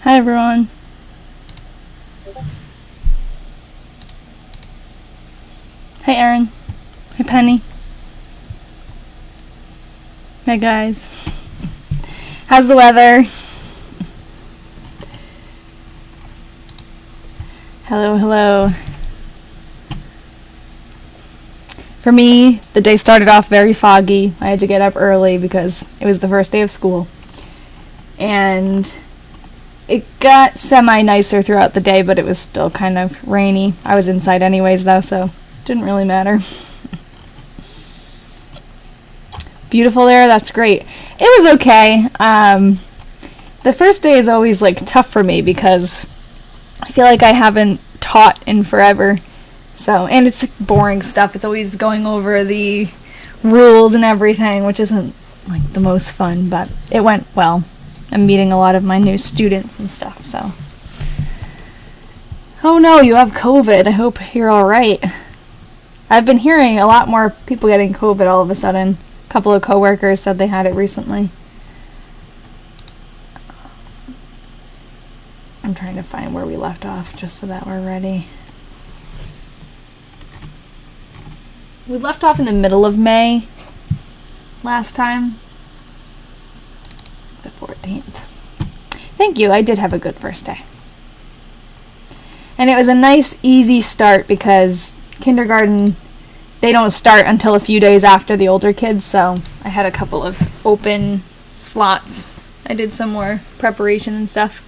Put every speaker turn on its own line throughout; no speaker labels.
Hi everyone. Hey Erin. Hey Penny. Hey guys. How's the weather? Hello, hello. For me, the day started off very foggy. I had to get up early because it was the first day of school. And it got semi-nicer throughout the day, but it was still kind of rainy. I was inside anyways though, so it didn't really matter. Beautiful there, that's great. It was okay. The first day is always like tough for me because I feel like I haven't taught in forever. So, and it's boring stuff. It's always going over the rules and everything, which isn't like the most fun, but it went well. I'm meeting a lot of my new students and stuff, so. Oh no, you have COVID. I hope you're alright. I've been hearing a lot more people getting COVID all of a sudden. A couple of coworkers said they had it recently. I'm trying to find where we left off just so that we're ready. We left off in the middle of May last time. The 14th. Thank you, I did have a good first day. And it was a nice, easy start because kindergarten, they don't start until a few days after the older kids, so I had a couple of open slots. I did some more preparation and stuff.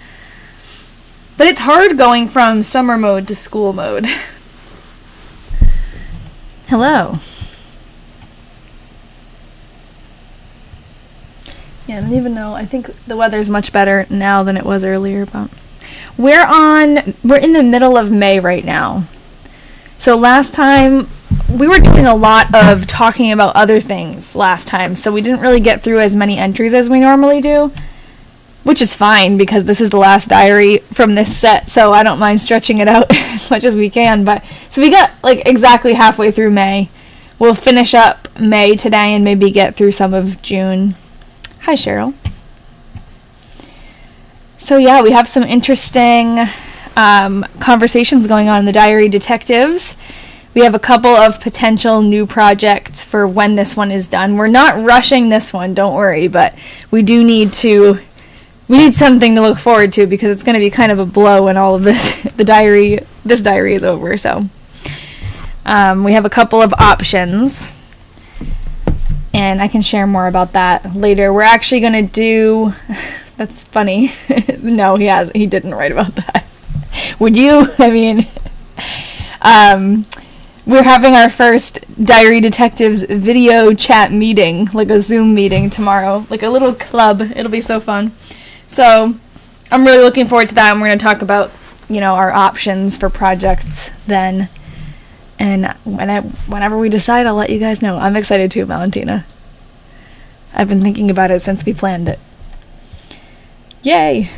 But it's hard going from summer mode to school mode. Hello. Yeah, I don't even know. I think the weather's much better now than it was earlier, but we're in the middle of May right now. So last time we were doing a lot of talking about other things last time, so we didn't really get through as many entries as we normally do, which is fine because this is the last diary from this set, so I don't mind stretching it out as much as we can. But so we got like exactly halfway through May. We'll finish up May today and maybe get through some of June. Hi, Cheryl. So yeah, we have some interesting conversations going on in the Diary Detectives. We have a couple of potential new projects for when this one is done. We're not rushing this one, don't worry, but we need something to look forward to because it's going to be kind of a blow when all of this diary is over. So we have a couple of options. And I can share more about that later. We're actually going to do... That's funny. No, he didn't write about that. Would you? I mean... we're having our first Diary Detectives video chat meeting, like a Zoom meeting tomorrow. Like a little club. It'll be so fun. So, I'm really looking forward to that. And we're going to talk about, our options for projects then. And whenever we decide, I'll let you guys know. I'm excited too, Valentina. I've been thinking about it since we planned it. Yay!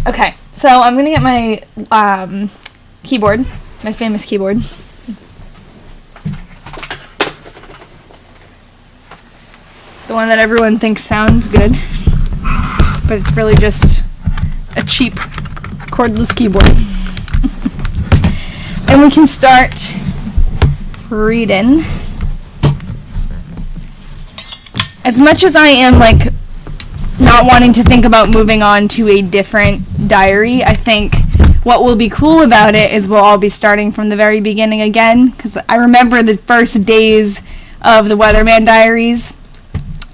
Okay, so I'm gonna get my keyboard, my famous keyboard. The one that everyone thinks sounds good, but it's really just a cheap cordless keyboard. And we can start reading. As much as I am not wanting to think about moving on to a different diary, I think what will be cool about it is we'll all be starting from the very beginning again, because I remember the first days of the Weatherman diaries,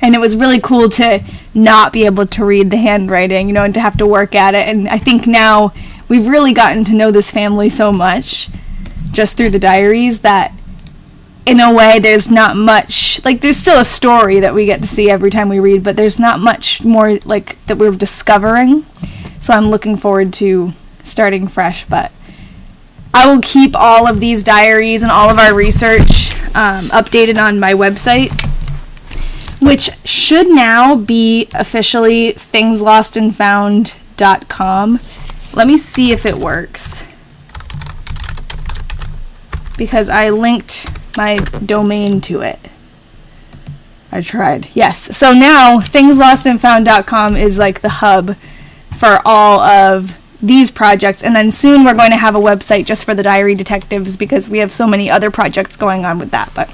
and it was really cool to not be able to read the handwriting, and to have to work at it. And I think now we've really gotten to know this family so much just through the diaries that in a way there's not much, there's still a story that we get to see every time we read, but there's not much more that we're discovering. So I'm looking forward to starting fresh, but I will keep all of these diaries and all of our research updated on my website, which should now be officially thingslostandfound.com. Let me see if it works, because I linked my domain to it. I tried. Yes. So now thingslostandfound.com is the hub for all of these projects, and then soon we're going to have a website just for the diary detectives because we have so many other projects going on with that. But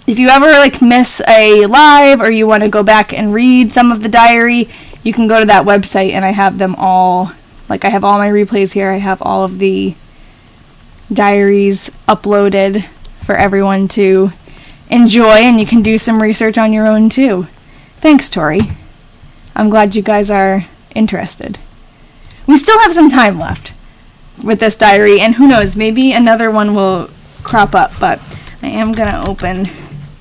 if you ever like miss a live or you want to go back and read some of the diary, you can go to that website, and I have them all. Like, I have all my replays here. I have all of the diaries uploaded for everyone to enjoy, and you can do some research on your own too. Thanks, Tori. I'm glad you guys are interested. We still have some time left with this diary, and who knows, maybe another one will crop up, but I am going to open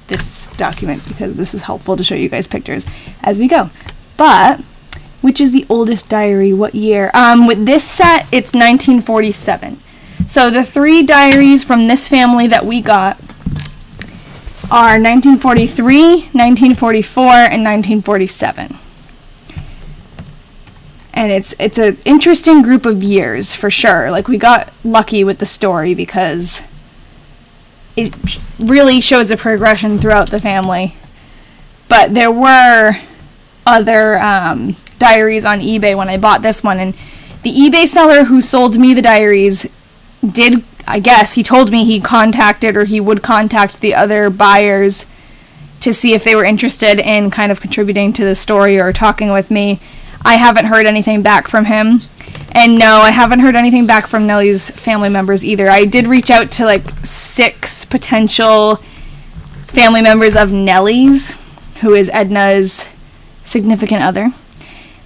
this document because this is helpful to show you guys pictures as we go. But which is the oldest diary? What year? With this set, it's 1947. So the 3 diaries from this family that we got are 1943, 1944, and 1947. And it's an interesting group of years, for sure. Like, we got lucky with the story because it really shows a progression throughout the family. But there were other diaries on eBay when I bought this one, and the eBay seller who sold me the diaries did, I guess, he told me he contacted, or he would contact the other buyers to see if they were interested in kind of contributing to the story or talking with me. I haven't heard anything back from him. And no, I haven't heard anything back from Nellie's family members either. I did reach out to like 6 potential family members of Nellie's, who is Edna's significant other.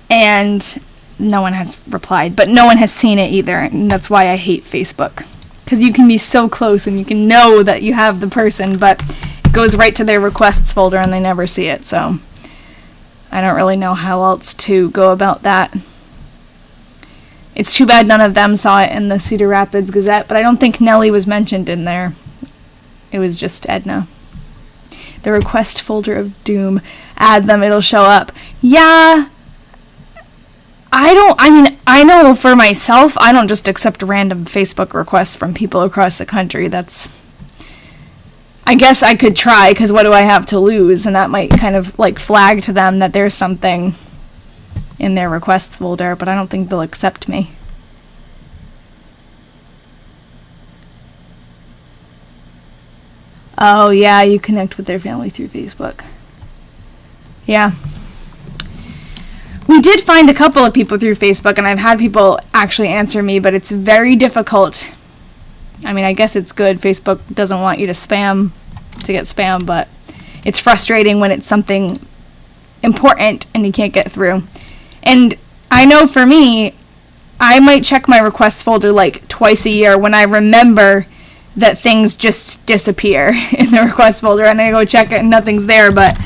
And no one has replied, but no one has seen it either. And that's why I hate Facebook. Because you can be so close and you can know that you have the person, but it goes right to their requests folder and they never see it. So I don't really know how else to go about that. It's too bad none of them saw it in the Cedar Rapids Gazette, but I don't think Nellie was mentioned in there. It was just Edna. The request folder of doom. Add them, it'll show up. Yeah. I know for myself, I don't just accept random Facebook requests from people across the country. I guess I could try, because what do I have to lose? And that might kind of like flag to them that there's something in their requests folder, but I don't think they'll accept me. Oh yeah, you connect with their family through Facebook. Yeah. We did find a couple of people through Facebook, and I've had people actually answer me, but it's very difficult. I mean, I guess it's good. Facebook doesn't want you to get spam, but it's frustrating when it's something important and you can't get through. And I know for me, I might check my requests folder like twice a year when I remember that things just disappear in the request folder, and I go check it and nothing's there. But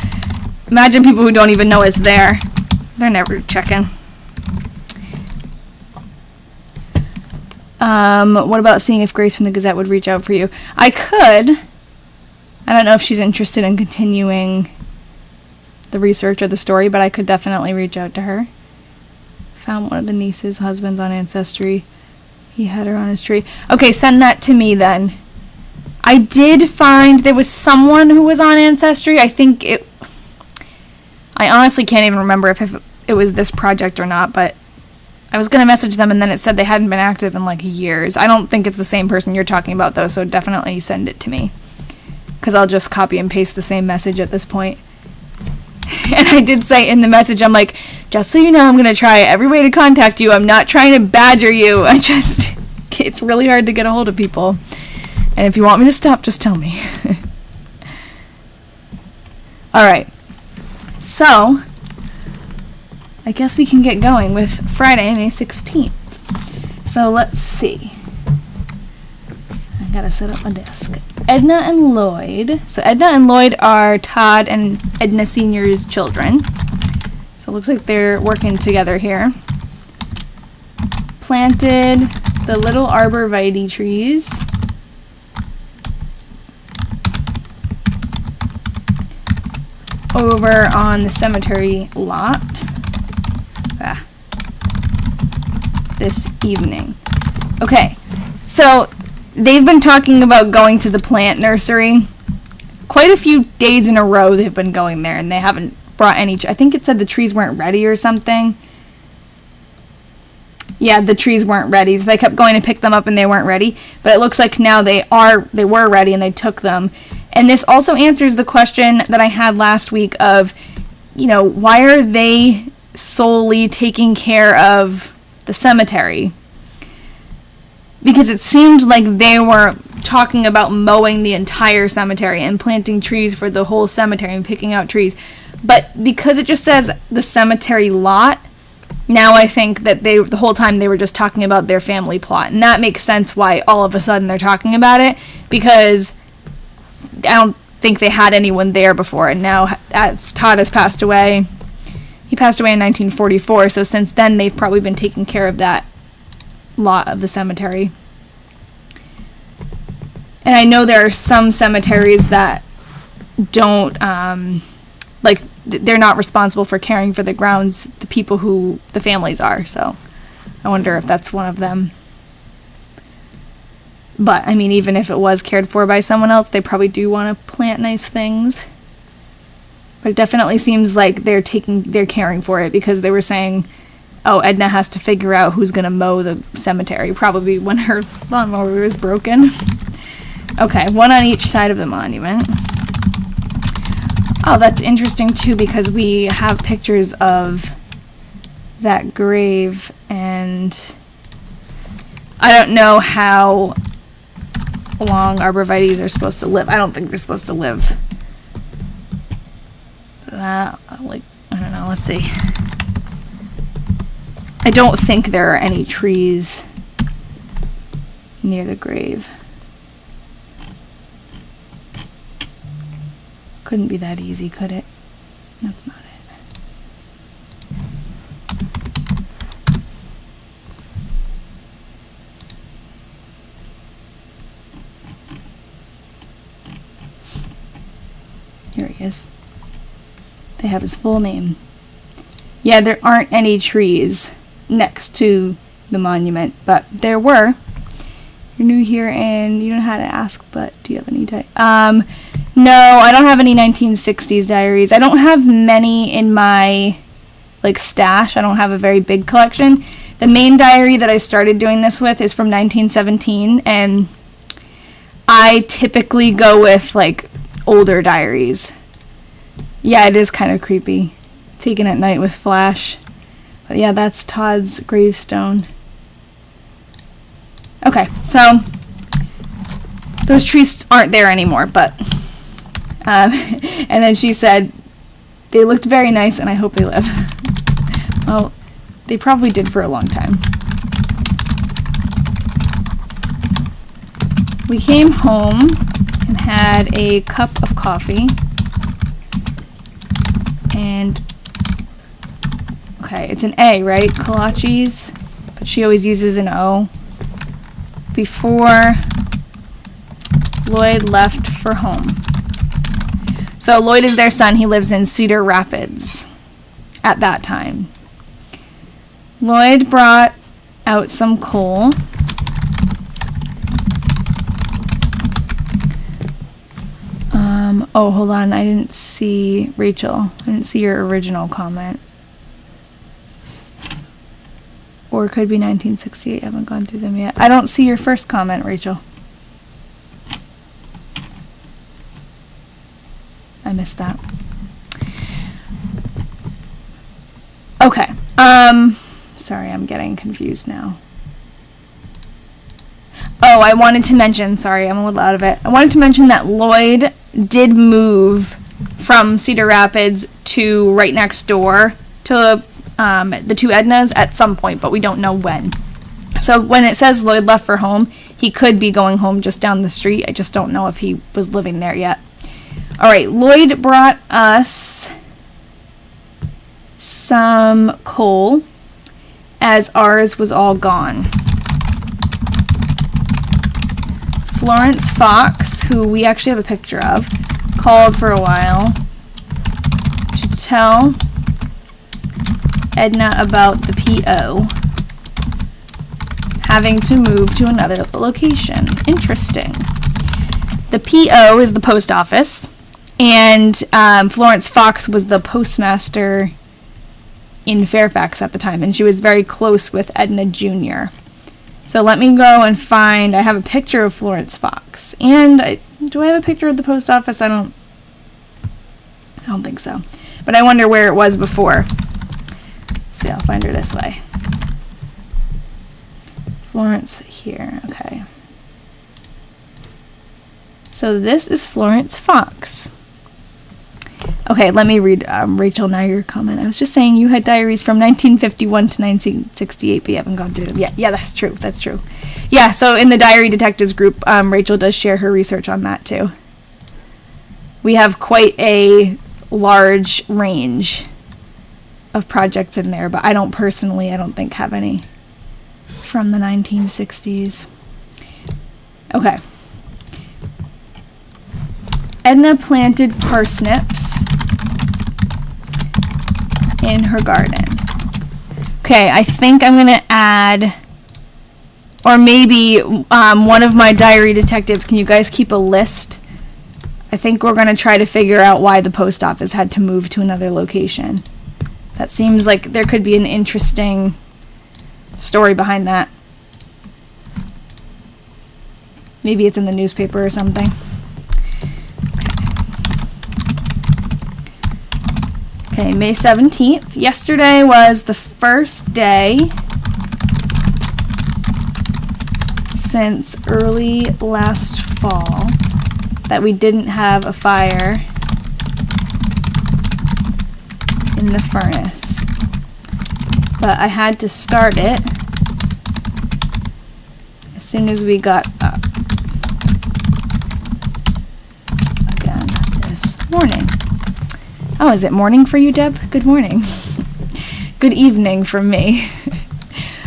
imagine people who don't even know it's there. They're never checking. What about seeing if Grace from the Gazette would reach out for you? I could. I don't know if she's interested in continuing the research or the story, but I could definitely reach out to her. Found one of the niece's husbands on Ancestry. He had her on his tree. Okay, send that to me then. I did find there was someone who was on Ancestry. I honestly can't even remember if it was this project or not, but I was going to message them, and then it said they hadn't been active in like years. I don't think it's the same person you're talking about, though, so definitely send it to me, because I'll just copy and paste the same message at this point. And I did say in the message, I'm like, just so you know, I'm going to try every way to contact you. I'm not trying to badger you. It's really hard to get a hold of people. And if you want me to stop, just tell me. Alright. So, I guess we can get going with Friday, May 16th. So let's see. I gotta set up my desk. Edna and Lloyd. So Edna and Lloyd are Todd and Edna Sr.'s children. So it looks like they're working together here. Planted the little arborvitae trees. Over on the cemetery lot. This evening. Okay, so they've been talking about going to the plant nursery. Quite a few days in a row they've been going there, and they haven't brought any. I think it said the trees weren't ready or something. Yeah, the trees weren't ready. So they kept going to pick them up and they weren't ready. But it looks like now they were ready and they took them. And this also answers the question that I had last week of, why are they solely taking care of the cemetery? Because it seemed like they were talking about mowing the entire cemetery and planting trees for the whole cemetery and picking out trees. But because it just says the cemetery lot, now I think that the whole time they were just talking about their family plot. And that makes sense why all of a sudden they're talking about it, because I don't think they had anyone there before. And now as Todd has passed away, he passed away in 1944, so since then they've probably been taking care of that lot of the cemetery. And I know there are some cemeteries that don't, they're not responsible for caring for the grounds, the people who the families are, so I wonder if that's one of them. But, I mean, even if it was cared for by someone else, they probably do want to plant nice things. But it definitely seems like they're caring for it, because they were saying, oh, Edna has to figure out who's going to mow the cemetery, probably when her lawnmower was broken. Okay, one on each side of the monument. Oh, that's interesting too, because we have pictures of that grave, and I don't know how long arborvitaes are supposed to live. I don't think they're supposed to live that, I don't know, let's see. I don't think there are any trees near the grave. Couldn't be that easy, could it? That's not it. Here he is. They have his full name. Yeah, there aren't any trees next to the monument, but there were. You're new here and you don't know how to ask, but do you have any no, I don't have any 1960s diaries. I don't have many in my stash. I don't have a very big collection. The main diary that I started doing this with is from 1917, and I typically go with older diaries. Yeah, it is kind of creepy. Taken at night with flash. But yeah, that's Todd's gravestone. Okay, so those trees aren't there anymore, but and then she said, they looked very nice and I hope they live. Well, they probably did for a long time. We came home and had a cup of coffee. And, okay, it's an A, right? Kolaches, but she always uses an O. Before Lloyd left for home. So Lloyd is their son. He lives in Cedar Rapids at that time. Lloyd brought out some coal. Oh, hold on. I didn't see Rachel. I didn't see your original comment. Or it could be 1968. I haven't gone through them yet. I don't see your first comment, Rachel. I missed that. Okay. Sorry, I'm getting confused now. Oh, I wanted to mention, sorry, I'm a little out of it. I wanted to mention that Lloyd did move from Cedar Rapids to right next door to the two Ednas at some point, but we don't know when. So when it says Lloyd left for home, he could be going home just down the street. I just don't know if he was living there yet. All right, Lloyd brought us some coal, as ours was all gone. Florence Fox, who we actually have a picture of, called for a while to tell Edna about the P.O. having to move to another location. Interesting. The P.O. is the post office, and Florence Fox was the postmaster in Fairfax at the time, and she was very close with Edna Jr. So let me go and find, I have a picture of Florence Fox. And do I have a picture of the post office? I don't think so. But I wonder where it was before. See, I'll find her this way. Florence here, okay. So this is Florence Fox. Okay, let me read, Rachel, now your comment. I was just saying you had diaries from 1951 to 1968, but you haven't gone through them yet. Yeah, that's true. That's true. Yeah, so in the Diary Detectives group, Rachel does share her research on that, too. We have quite a large range of projects in there, but I don't think have any from the 1960s. Okay. Edna planted parsnips in her garden. Okay, I think I'm going to add, or maybe one of my diary detectives, can you guys keep a list? I think we're going to try to figure out why the post office had to move to another location. That seems like there could be an interesting story behind that. Maybe it's in the newspaper or something. Okay, May 17th. Yesterday was the first day since early last fall that we didn't have a fire in the furnace. But I had to start it as soon as we got up. Again, this morning. Oh, is it morning for you, Deb? Good morning. Good evening from me.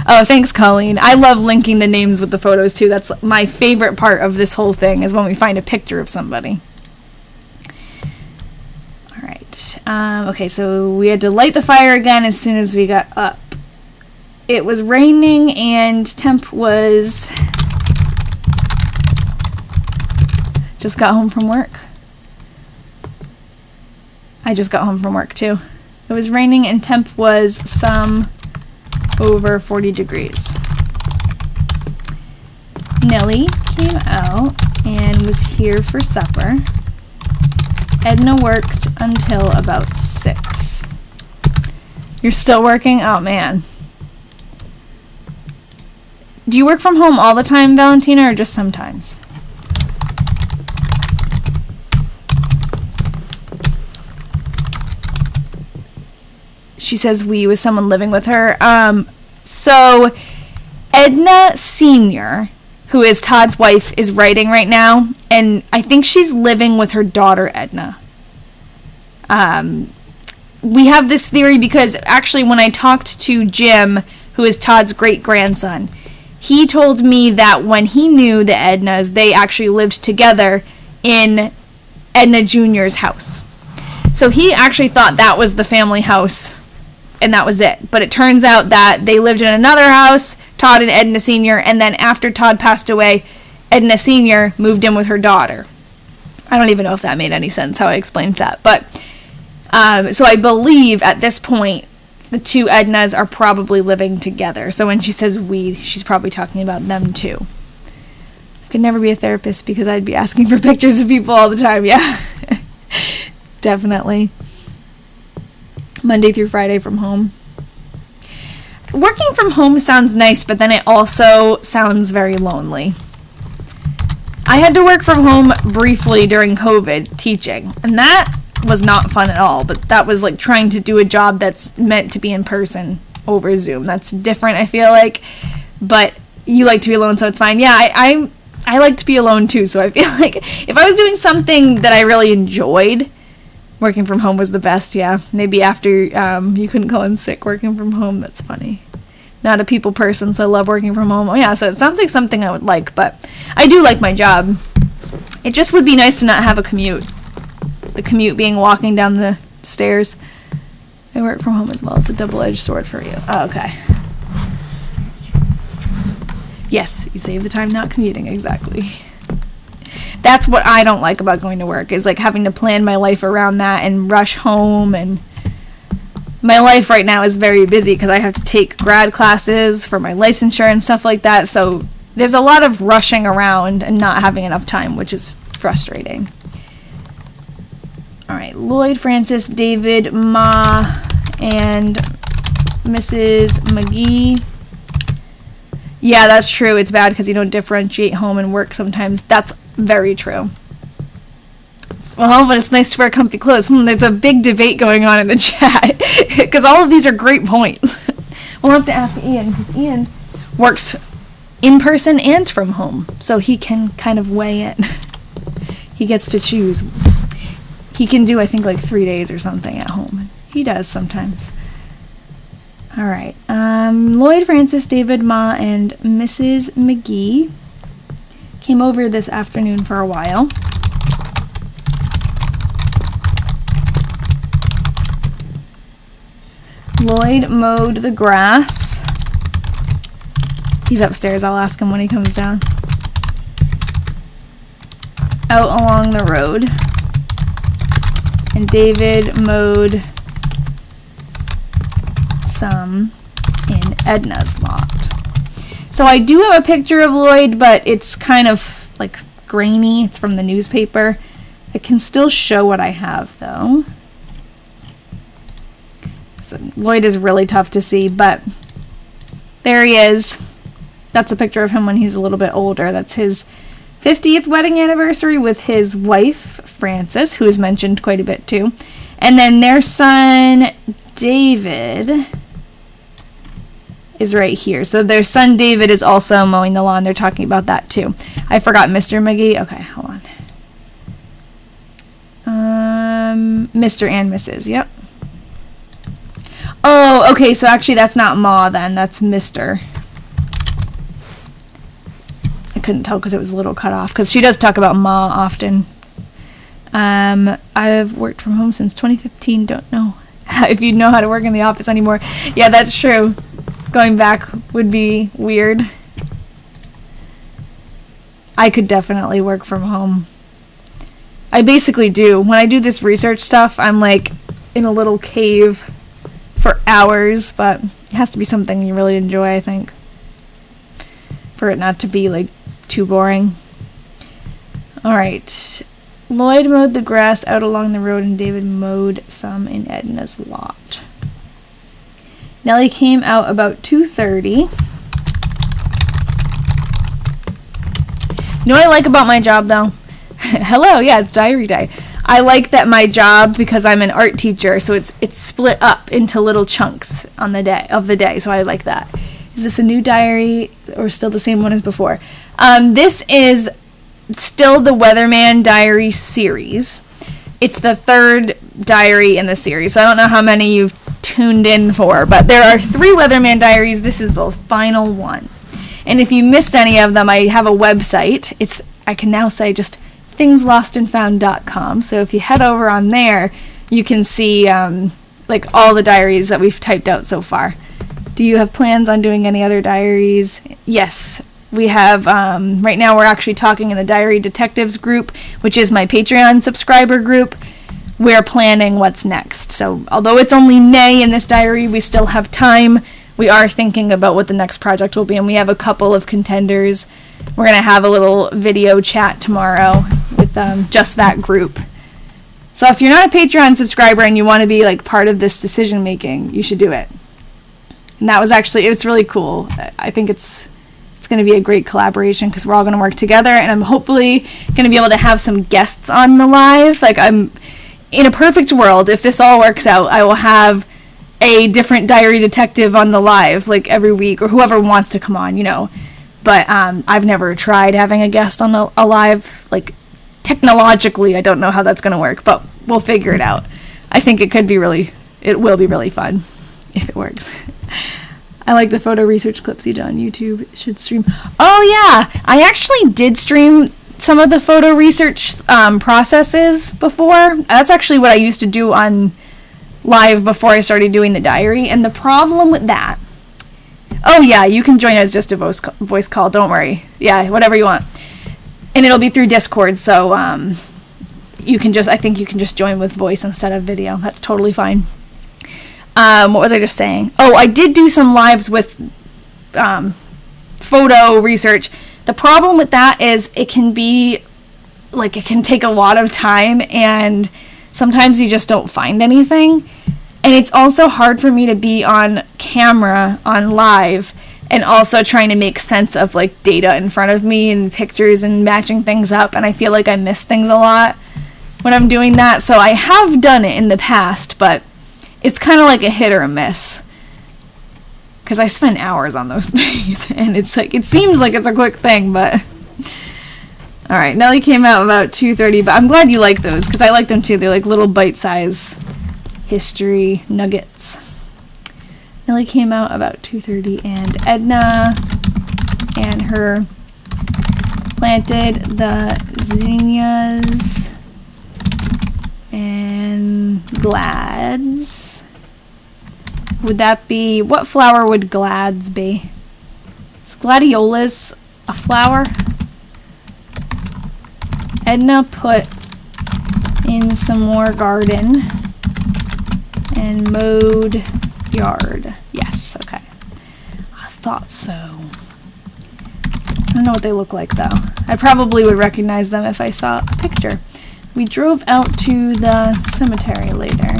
Oh, thanks, Colleen. I love linking the names with the photos, too. That's my favorite part of this whole thing, is when we find a picture of somebody. All right. Okay, so we had to light the fire again as soon as we got up. It was raining, and temp was... Just got home from work. I just got home from work, too. It was raining, and temp was some over 40 degrees. Nellie came out and was here for supper. Edna worked until about 6. You're still working? Oh, man. Do you work from home all the time, Valentina, or just sometimes? She says we with someone living with her. So Edna Sr., who is Todd's wife, is writing right now, and I think she's living with her daughter, Edna. We have this theory because actually when I talked to Jim, who is Todd's great-grandson, he told me that when he knew the Ednas, they actually lived together in Edna Jr.'s house. So he actually thought that was the family house, and that was it. But it turns out that they lived in another house, Todd and Edna Sr., and then after Todd passed away, Edna Sr. moved in with her daughter. I don't even know if that made any sense, how I explained that. But, so I believe at this point, the two Ednas are probably living together. So when she says we, she's probably talking about them too. I could never be a therapist because I'd be asking for pictures of people all the time, yeah. Definitely. Monday through Friday from home. Working from home sounds nice, but then it also sounds very lonely. I had to work from home briefly during COVID teaching, and that was not fun at all, but that was like trying to do a job that's meant to be in person over Zoom. That's different, I feel like, but you like to be alone, so it's fine. Yeah, I like to be alone too, so I feel like if I was doing something that I really enjoyed, working from home was the best, yeah. Maybe after you couldn't call in sick working from home. That's funny. Not a people person, so I love working from home. Oh, yeah, so it sounds like something I would like, but I do like my job. It just would be nice to not have a commute. The commute being walking down the stairs. I work from home as well. It's a double-edged sword for you. Oh, okay. Yes, you save the time not commuting, exactly. That's what I don't like about going to work, is like having to plan my life around that and rush home, and my life right now is very busy because I have to take grad classes for my licensure and stuff like that. So there's a lot of rushing around and not having enough time, which is frustrating. All right, Lloyd, Francis, David, Ma, and Mrs. McGee. Yeah, that's true. It's bad because you don't differentiate home and work sometimes. That's very true. Well, but it's nice to wear comfy clothes. There's a big debate going on in the chat because all of these are great points. We'll have to ask Ian because Ian works in person and from home, so he can kind of weigh in. He gets to choose. He can do, I think, like 3 days or something at home. He does sometimes. All right. Lloyd, Francis, David, Ma, and Mrs. McGee came over this afternoon for a while. Lloyd mowed the grass. He's upstairs. I'll ask him when he comes down. Out along the road. And David mowed some in Edna's lot. So I do have a picture of Lloyd, but it's kind of like grainy. It's from the newspaper. I can still show what I have though. So Lloyd is really tough to see, but there he is. That's a picture of him when he's a little bit older. That's his 50th wedding anniversary with his wife, Frances, who is mentioned quite a bit too. And then their son, David, is right here. So their son, David, is also mowing the lawn. They're talking about that too. I forgot Mr. McGee. Okay, hold on. Mr. and Mrs. Yep. Oh, okay, so actually that's not Ma then. That's Mr. I couldn't tell because it was a little cut off, because she does talk about Ma often. I've worked from home since 2015. Don't know if you know how to work in the office anymore. Yeah, that's true. Going back would be weird. I could definitely work from home. I basically do. When I do this research stuff, I'm like in a little cave for hours, but it has to be something you really enjoy, I think, for it not to be like too boring. All right. Lloyd mowed the grass out along the road and David mowed some in Edna's lot. Nellie came out about 2:30. You know what I like about my job though? Hello, yeah, it's diary day. I like that my job, because I'm an art teacher, so it's split up into little chunks on the day, so I like that. Is this a new diary or still the same one as before? This is still the Weatherman diary series. It's the third diary in the series, so I don't know how many you've tuned in for, but there are 3 Weatherman diaries. This is the final one. And if you missed any of them, I have a website. I can now say just thingslostandfound.com. So if you head over on there, you can see like all the diaries that we've typed out so far. Do you have plans on doing any other diaries? Yes, we have. Right now we're actually talking in the Diary Detectives group, which is my Patreon subscriber group. We're planning what's next. So although it's only May in this diary, we still have time. We are thinking about what the next project will be, and we have a couple of contenders. We're going to have a little video chat tomorrow with just that group. So if you're not a Patreon subscriber and you want to be like part of this decision making, you should do it. And that was actually, it's really cool. I think it's going to be a great collaboration because we're all going to work together, and I'm hopefully going to be able to have some guests on the live. Like, I'm in a perfect world, if this all works out, I will have a different diary detective on the live like every week, or whoever wants to come on, you know. But I've never tried having a guest on a live. Like, technologically, I don't know how that's going to work, but we'll figure it out. I think it will be really fun if it works. I like the photo research clips you did on YouTube. It should stream. Oh, yeah. I actually did stream some of the photo research processes before. That's actually what I used to do on live before I started doing the diary. And the problem with that... Oh, yeah, you can join as just a voice call. Don't worry. Yeah, whatever you want. And it'll be through Discord, so I think you can just join with voice instead of video. That's totally fine. What was I just saying? Oh, I did do some lives with photo research. The problem with that is it can be, like, it can take a lot of time, and sometimes you just don't find anything. And it's also hard for me to be on camera, on live, and also trying to make sense of, like, data in front of me and pictures and matching things up, and I feel like I miss things a lot when I'm doing that. So I have done it in the past, but it's kind of like a hit or a miss, because I spend hours on those things, and it's like, it seems like it's a quick thing, but alright, Nelly came out about 2:30, but I'm glad you like those, because I like them too. They're like little bite-size history nuggets. Nelly came out about 2:30, and Edna and her planted the zinnias and glads. Would that be, what flower would glads be? Is gladiolus a flower? Edna put in some more garden and mowed yard. Yes, okay. I thought so. I don't know what they look like though. I probably would recognize them if I saw a picture. We drove out to the cemetery later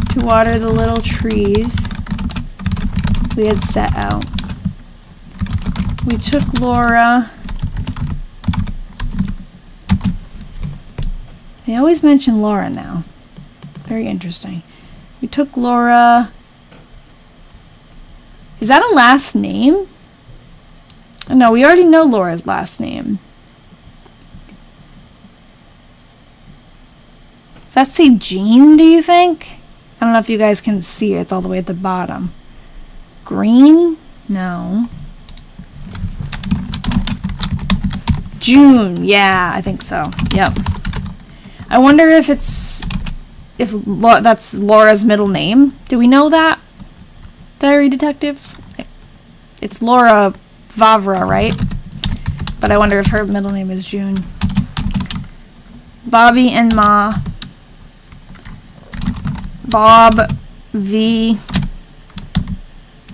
to water the little trees we had set out. We took Laura. They always mention Laura now. Very interesting. We took Laura. Is that a last name? No, we already know Laura's last name. Does that say Jean, do you think? I don't know if you guys can see it. It's all the way at the bottom. Green? No. June. Yeah, I think so. Yep. I wonder if that's Laura's middle name. Do we know that? Diary detectives? It's Laura Vavra, right? But I wonder if her middle name is June. Bobby and Ma. Bob V.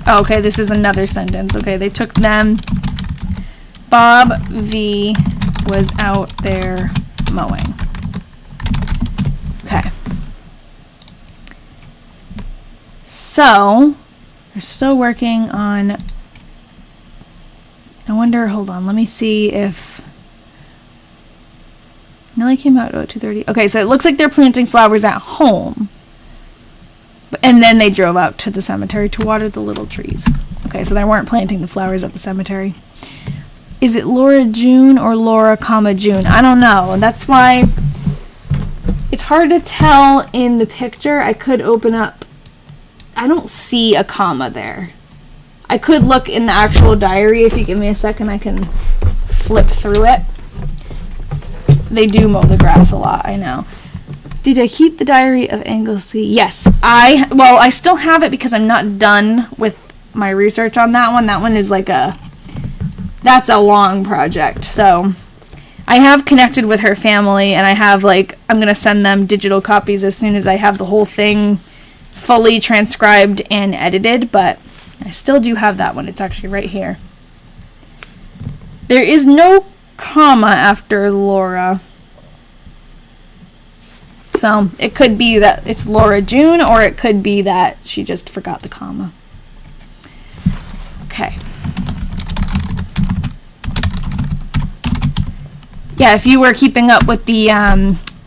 Oh, okay, this is another sentence. Okay, they took them. Bob V was out there mowing. Okay. So, they're still working on... I wonder, hold on, let me see if... Nelly came out at 2:30. Okay, so it looks like they're planting flowers at home. And then they drove out to the cemetery to water the little trees. Okay, so they weren't planting the flowers at the cemetery. Is it Laura June or Laura, comma, June? I don't know. And that's why it's hard to tell in the picture. I could open up. I don't see a comma there. I could look in the actual diary. If you give me a second, I can flip through it. They do mow the grass a lot, I know. Did I keep the diary of Anglesey? Yes, I still have it because I'm not done with my research on that one. That one is like that's a long project. So I have connected with her family, and I have, like, I'm going to send them digital copies as soon as I have the whole thing fully transcribed and edited, but I still do have that one. It's actually right here. There is no comma after Laura. So it could be that it's Laura June, or it could be that she just forgot the comma. Okay. Yeah, if you were keeping up with the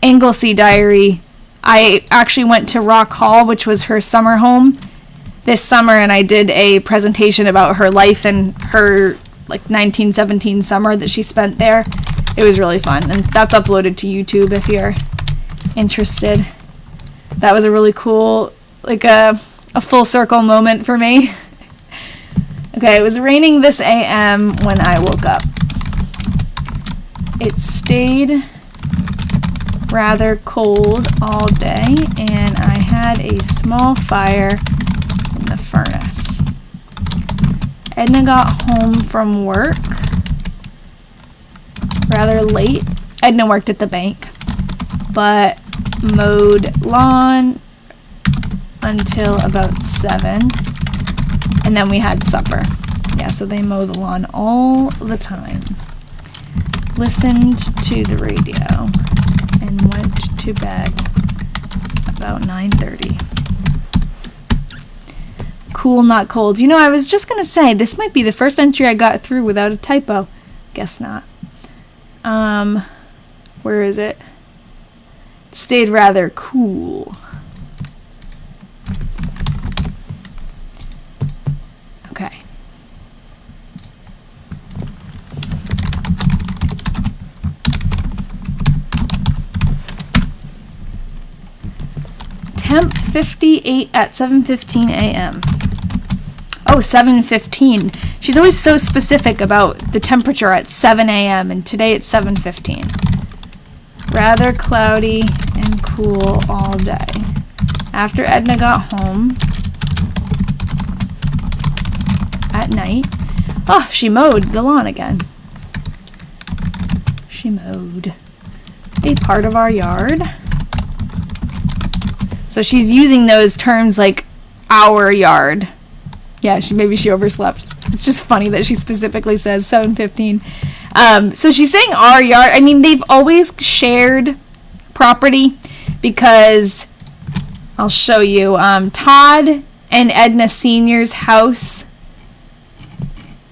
Anglesey diary, I actually went to Rock Hall, which was her summer home, this summer, and I did a presentation about her life and her, like, 1917 summer that she spent there. It was really fun, and that's uploaded to YouTube if you're interested. That was a really cool, like, a full circle moment for me. Okay, it was raining this AM when I woke up. It stayed rather cold all day, and I had a small fire in the furnace. Edna got home from work rather late. Edna worked at the bank, but mowed lawn until about 7. And then we had supper. Yeah, so they mow the lawn all the time. Listened to the radio and went to bed about 9:30. Cool, not cold. You know, I was just gonna say, this might be the first entry I got through without a typo. Guess not. Where is it? Stayed rather cool. Okay. Temp 58 at 7:15 a.m. Oh, 7:15. She's always so specific about the temperature at 7 a.m. and today it's 7:15. Rather cloudy and cool all day. After Edna got home at night, oh, she mowed the lawn again. She mowed a part of our yard. So she's using those terms like our yard. Yeah, maybe she overslept. It's just funny that she specifically says 7:15. So she's saying our yard. I mean, they've always shared property because I'll show you. Todd and Edna Sr.'s house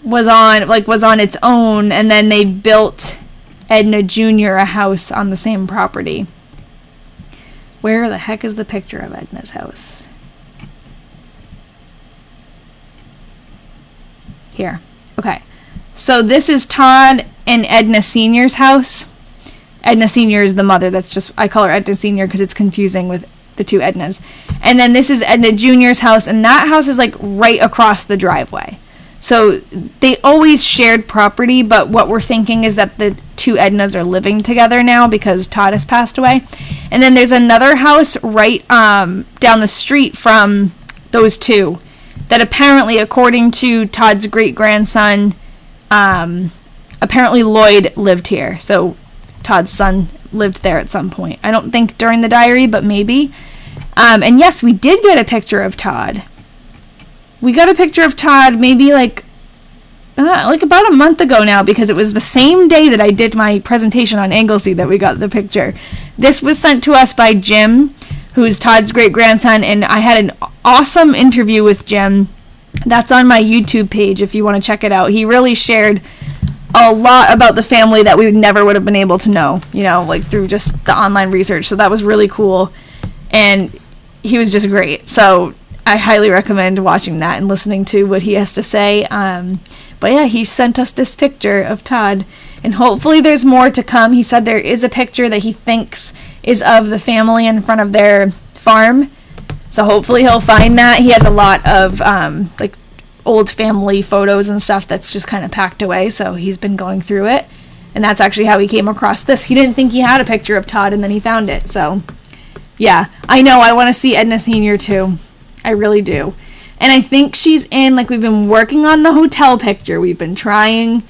was on its own, and then they built Edna Jr. a house on the same property. Where the heck is the picture of Edna's house? Here. Okay. So this is Todd and Edna Sr.'s house. Edna Sr. is the mother. I call her Edna Sr. because it's confusing with the two Ednas. And then this is Edna Jr.'s house, and that house is like right across the driveway. So they always shared property, but what we're thinking is that the two Ednas are living together now because Todd has passed away. And then there's another house right down the street from those two that apparently, according to Todd's great-grandson, apparently Lloyd lived here. So Todd's son lived there at some point. I don't think during the diary, but maybe. And yes, we did get a picture of Todd. We got a picture of Todd maybe like about a month ago now, because it was the same day that I did my presentation on Anglesey that we got the picture. This was sent to us by Jim, who is Todd's great-grandson, and I had an awesome interview with Jim. That's on my YouTube page if you want to check it out. He really shared a lot about the family that we never would have been able to know, like through just the online research. So that was really cool, and he was just great. So I highly recommend watching that and listening to what he has to say. But yeah, he sent us this picture of Todd, and hopefully there's more to come. He said there is a picture that he thinks is of the family in front of their farm. So hopefully he'll find that. He has a lot of like old family photos and stuff that's just kind of packed away, so he's been going through it. And that's actually how he came across this. He didn't think he had a picture of Todd, and then he found it. So yeah, I know, I want to see Edna Sr. too. I really do. And I think she's in, like, we've been working on the hotel picture. We've been trying.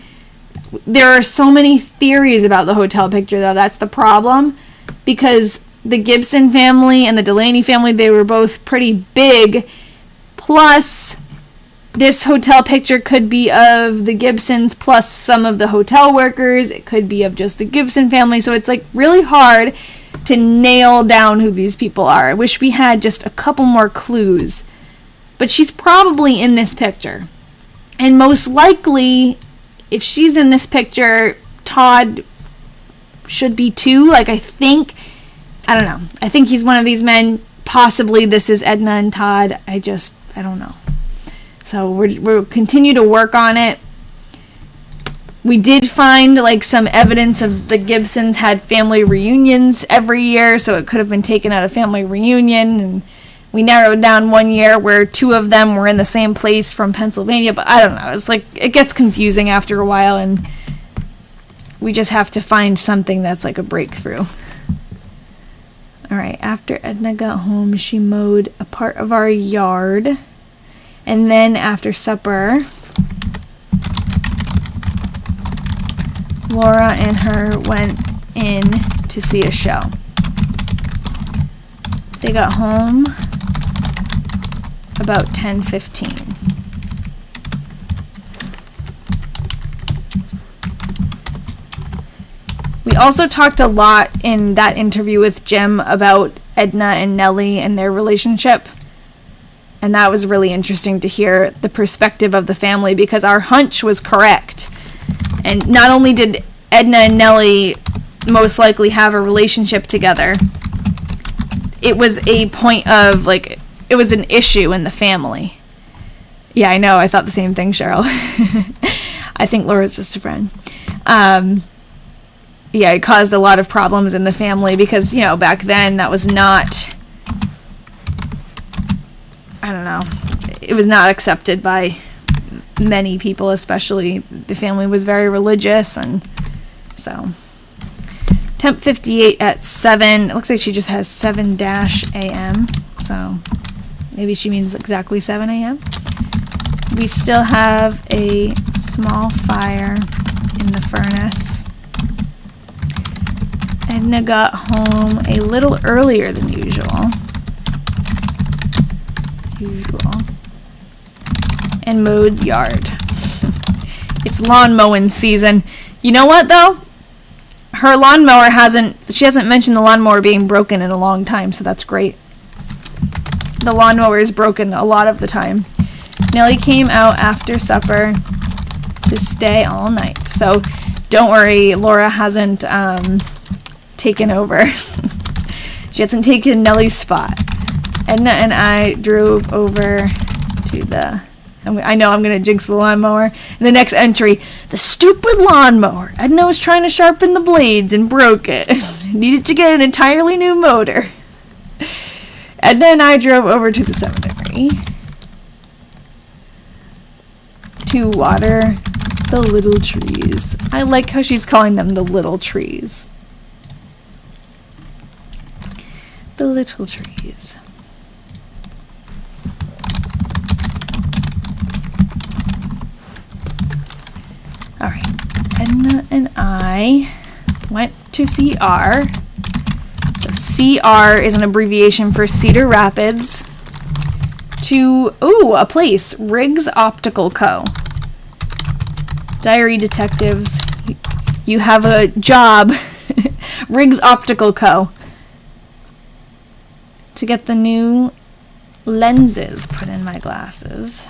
There are so many theories about the hotel picture, though. That's the problem. Because the Gibson family and the Delaney family, they were both pretty big. Plus, this hotel picture could be of the Gibsons plus some of the hotel workers. It could be of just the Gibson family. So it's, like, really hard to nail down who these people are. I wish we had just a couple more clues. But she's probably in this picture. And most likely, if she's in this picture, Todd should be too. Like, I don't know. I think he's one of these men. Possibly this is Edna and Todd. I don't know. So we'll continue to work on it. We did find, like, some evidence of the Gibsons had family reunions every year, so it could have been taken at a family reunion, and we narrowed down one year where two of them were in the same place from Pennsylvania, but I don't know. It's like, it gets confusing after a while, and we just have to find something that's like a breakthrough. Alright, after Edna got home, she mowed a part of our yard, and then after supper, Laura and her went in to see a show. They got home about 10:15. We also talked a lot in that interview with Jim about Edna and Nellie and their relationship. And that was really interesting to hear the perspective of the family, because our hunch was correct. And not only did Edna and Nellie most likely have a relationship together, it was a point of, like, it was an issue in the family. Yeah, I know. I thought the same thing, Cheryl. I think Laura's just a friend. Yeah, it caused a lot of problems in the family because, you know, back then that was not, I don't know, it was not accepted by many people, especially the family was very religious, and so. Temp 58 at 7. It looks like she just has 7 a.m. So maybe she means exactly 7 a.m. We still have a small fire in the furnace. Edna got home a little earlier than usual. And mowed the yard. It's lawn mowing season. You know what, though? Her lawnmower she hasn't mentioned the lawnmower being broken in a long time, so that's great. The lawnmower is broken a lot of the time. Nellie came out after supper to stay all night. So don't worry, Laura hasn't taken over. She hasn't taken Nellie's spot. Edna and I drove over to the... I know I'm going to jinx the lawnmower. In the next entry, the stupid lawnmower. Edna was trying to sharpen the blades and broke it. Needed to get an entirely new motor. Edna and I drove over to the cemetery to water the little trees. I like how she's calling them the little trees. The little trees. Alright, Edna and I went to CR. So CR is an abbreviation for Cedar Rapids. To, a place, Riggs Optical Co. Diary detectives, you have a job. Riggs Optical Co. To get the new lenses put in my glasses.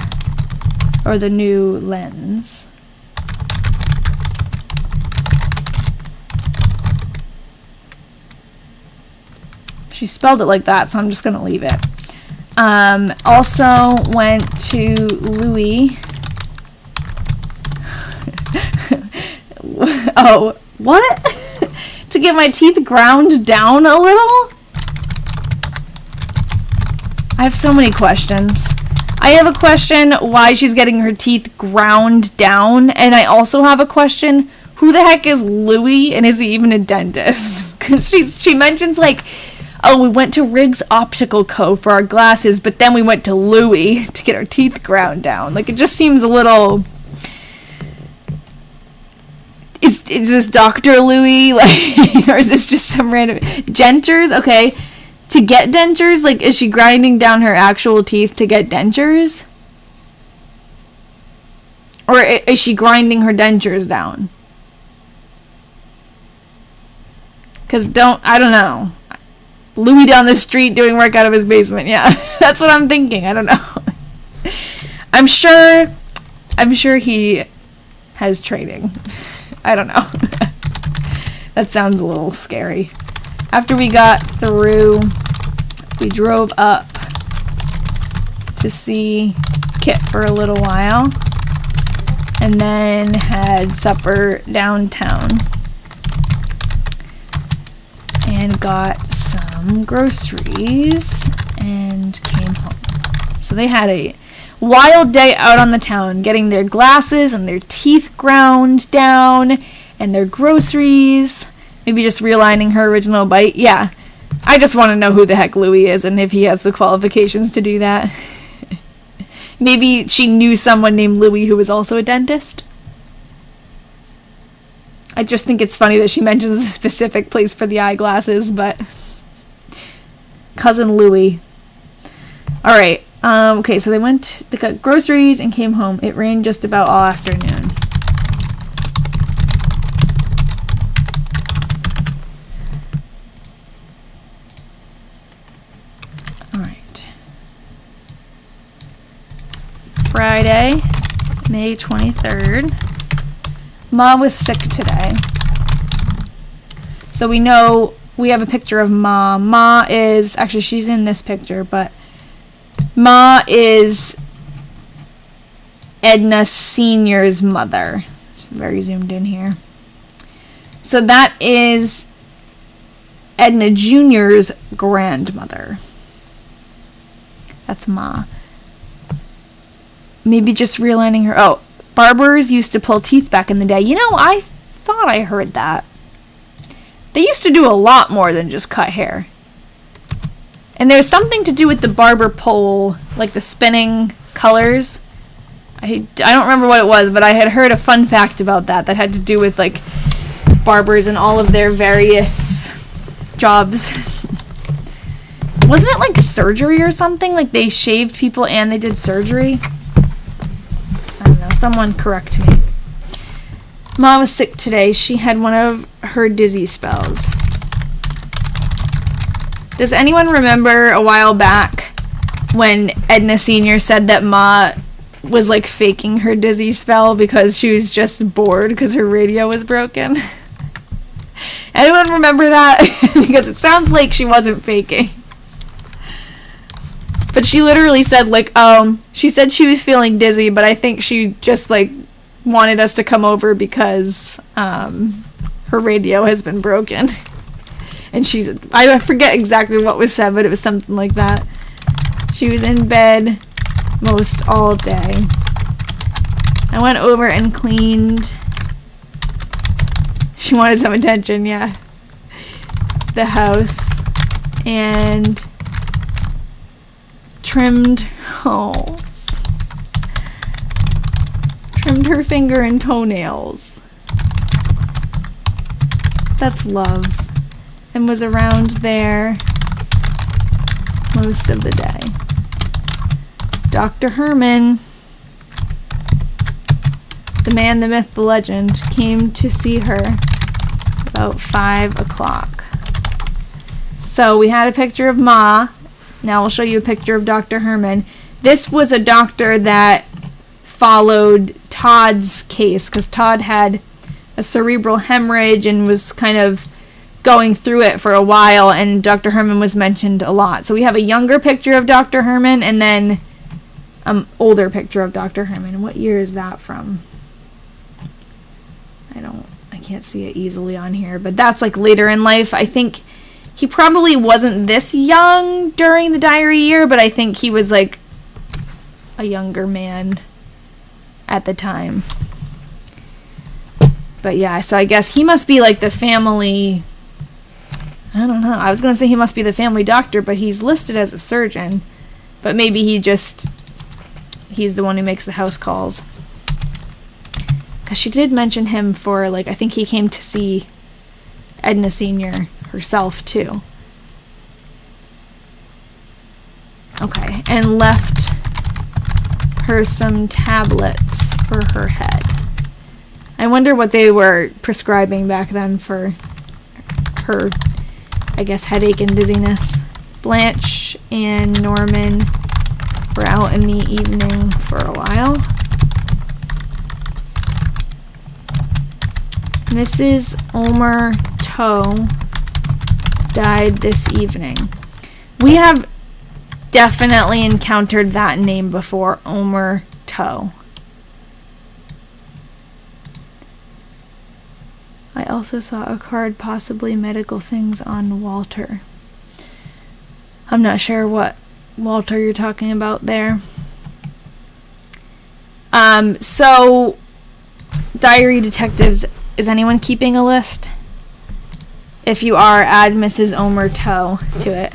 Or the new lens. She spelled it like that, so I'm just going to leave it. Also went to Louis. Oh, what? To get my teeth ground down a little? I have so many questions. I have a question why she's getting her teeth ground down, and I also have a question, who the heck is Louis, and is he even a dentist? Because she mentions, like, oh, we went to Riggs Optical Co. for our glasses, but then we went to Louis to get our teeth ground down. Like, it just seems a little... Is this Dr. Louis? Like, or is this just some random... Dentures? Okay. To get dentures? Like, is she grinding down her actual teeth to get dentures? Or is she grinding her dentures down? Because I don't know. Louis down the street doing work out of his basement. Yeah, that's what I'm thinking. I don't know. I'm sure he has training. I don't know. That sounds a little scary. After we got through, we drove up to see Kit for a little while, and then had supper downtown and got some groceries and came home. So they had a wild day out on the town, getting their glasses and their teeth ground down and their groceries. Maybe just realigning her original bite. Yeah, I just want to know who the heck Louis is and if he has the qualifications to do that. Maybe she knew someone named Louis who was also a dentist. I just think it's funny that she mentions a specific place for the eyeglasses, but... Cousin Louis. Alright, Okay, so they got groceries and came home. It rained just about all afternoon. Alright. Friday, May 23rd. Ma was sick today. So we know we have a picture of Ma. Ma is, actually she's in this picture, but Ma is Edna Sr.'s mother. Just very zoomed in here. So that is Edna Jr.'s grandmother. That's Ma. Maybe just realigning her. Oh, barbers used to pull teeth back in the day. You know, I thought I heard that. They used to do a lot more than just cut hair. And there was something to do with the barber pole, like the spinning colors. I don't remember what it was, but I had heard a fun fact about that had to do with like barbers and all of their various jobs. Wasn't it like surgery or something? Like they shaved people and they did surgery? I don't know. Someone correct me. Ma was sick today. She had one of her dizzy spells. Does anyone remember a while back when Edna Sr. said that Ma was like faking her dizzy spell because she was just bored because her radio was broken? Anyone remember that? Because it sounds like she wasn't faking. But she literally said like, she said she was feeling dizzy, but I think she just like wanted us to come over because her radio has been broken. And I forget exactly what was said, but it was something like that. She was in bed most all day. I went over and cleaned. She wanted some attention, yeah. The house. And trimmed her finger and toenails. That's love. And was around there most of the day. Dr. Herman, the man, the myth, the legend, came to see her about 5 o'clock. So we had a picture of Ma. Now I'll show you a picture of Dr. Herman. This was a doctor that followed Todd's case because Todd had a cerebral hemorrhage and was kind of going through it for a while, and Dr. Herman was mentioned a lot. So we have a younger picture of Dr. Herman and then an older picture of Dr. Herman. What year is that from? I can't see it easily on here, but that's like later in life. I think he probably wasn't this young during the diary year, but I think he was like a younger man at the time. But yeah, so I guess he must be like the family, I don't know. I was going to say he must be the family doctor, but he's listed as a surgeon. But maybe he's the one who makes the house calls. Because she did mention him for, like, I think he came to see Edna Sr. herself, too. Okay, and left her some tablets for her head. I wonder what they were prescribing back then for her, I guess, headache and dizziness. Blanche and Norman were out in the evening for a while. Mrs. Omer Toe died this evening. We have definitely encountered that name before, Omer Toe. I also saw a card, possibly medical things, on Walter. I'm not sure what Walter you're talking about there. So, diary detectives, is anyone keeping a list? If you are, add Mrs. Omer Toe to it.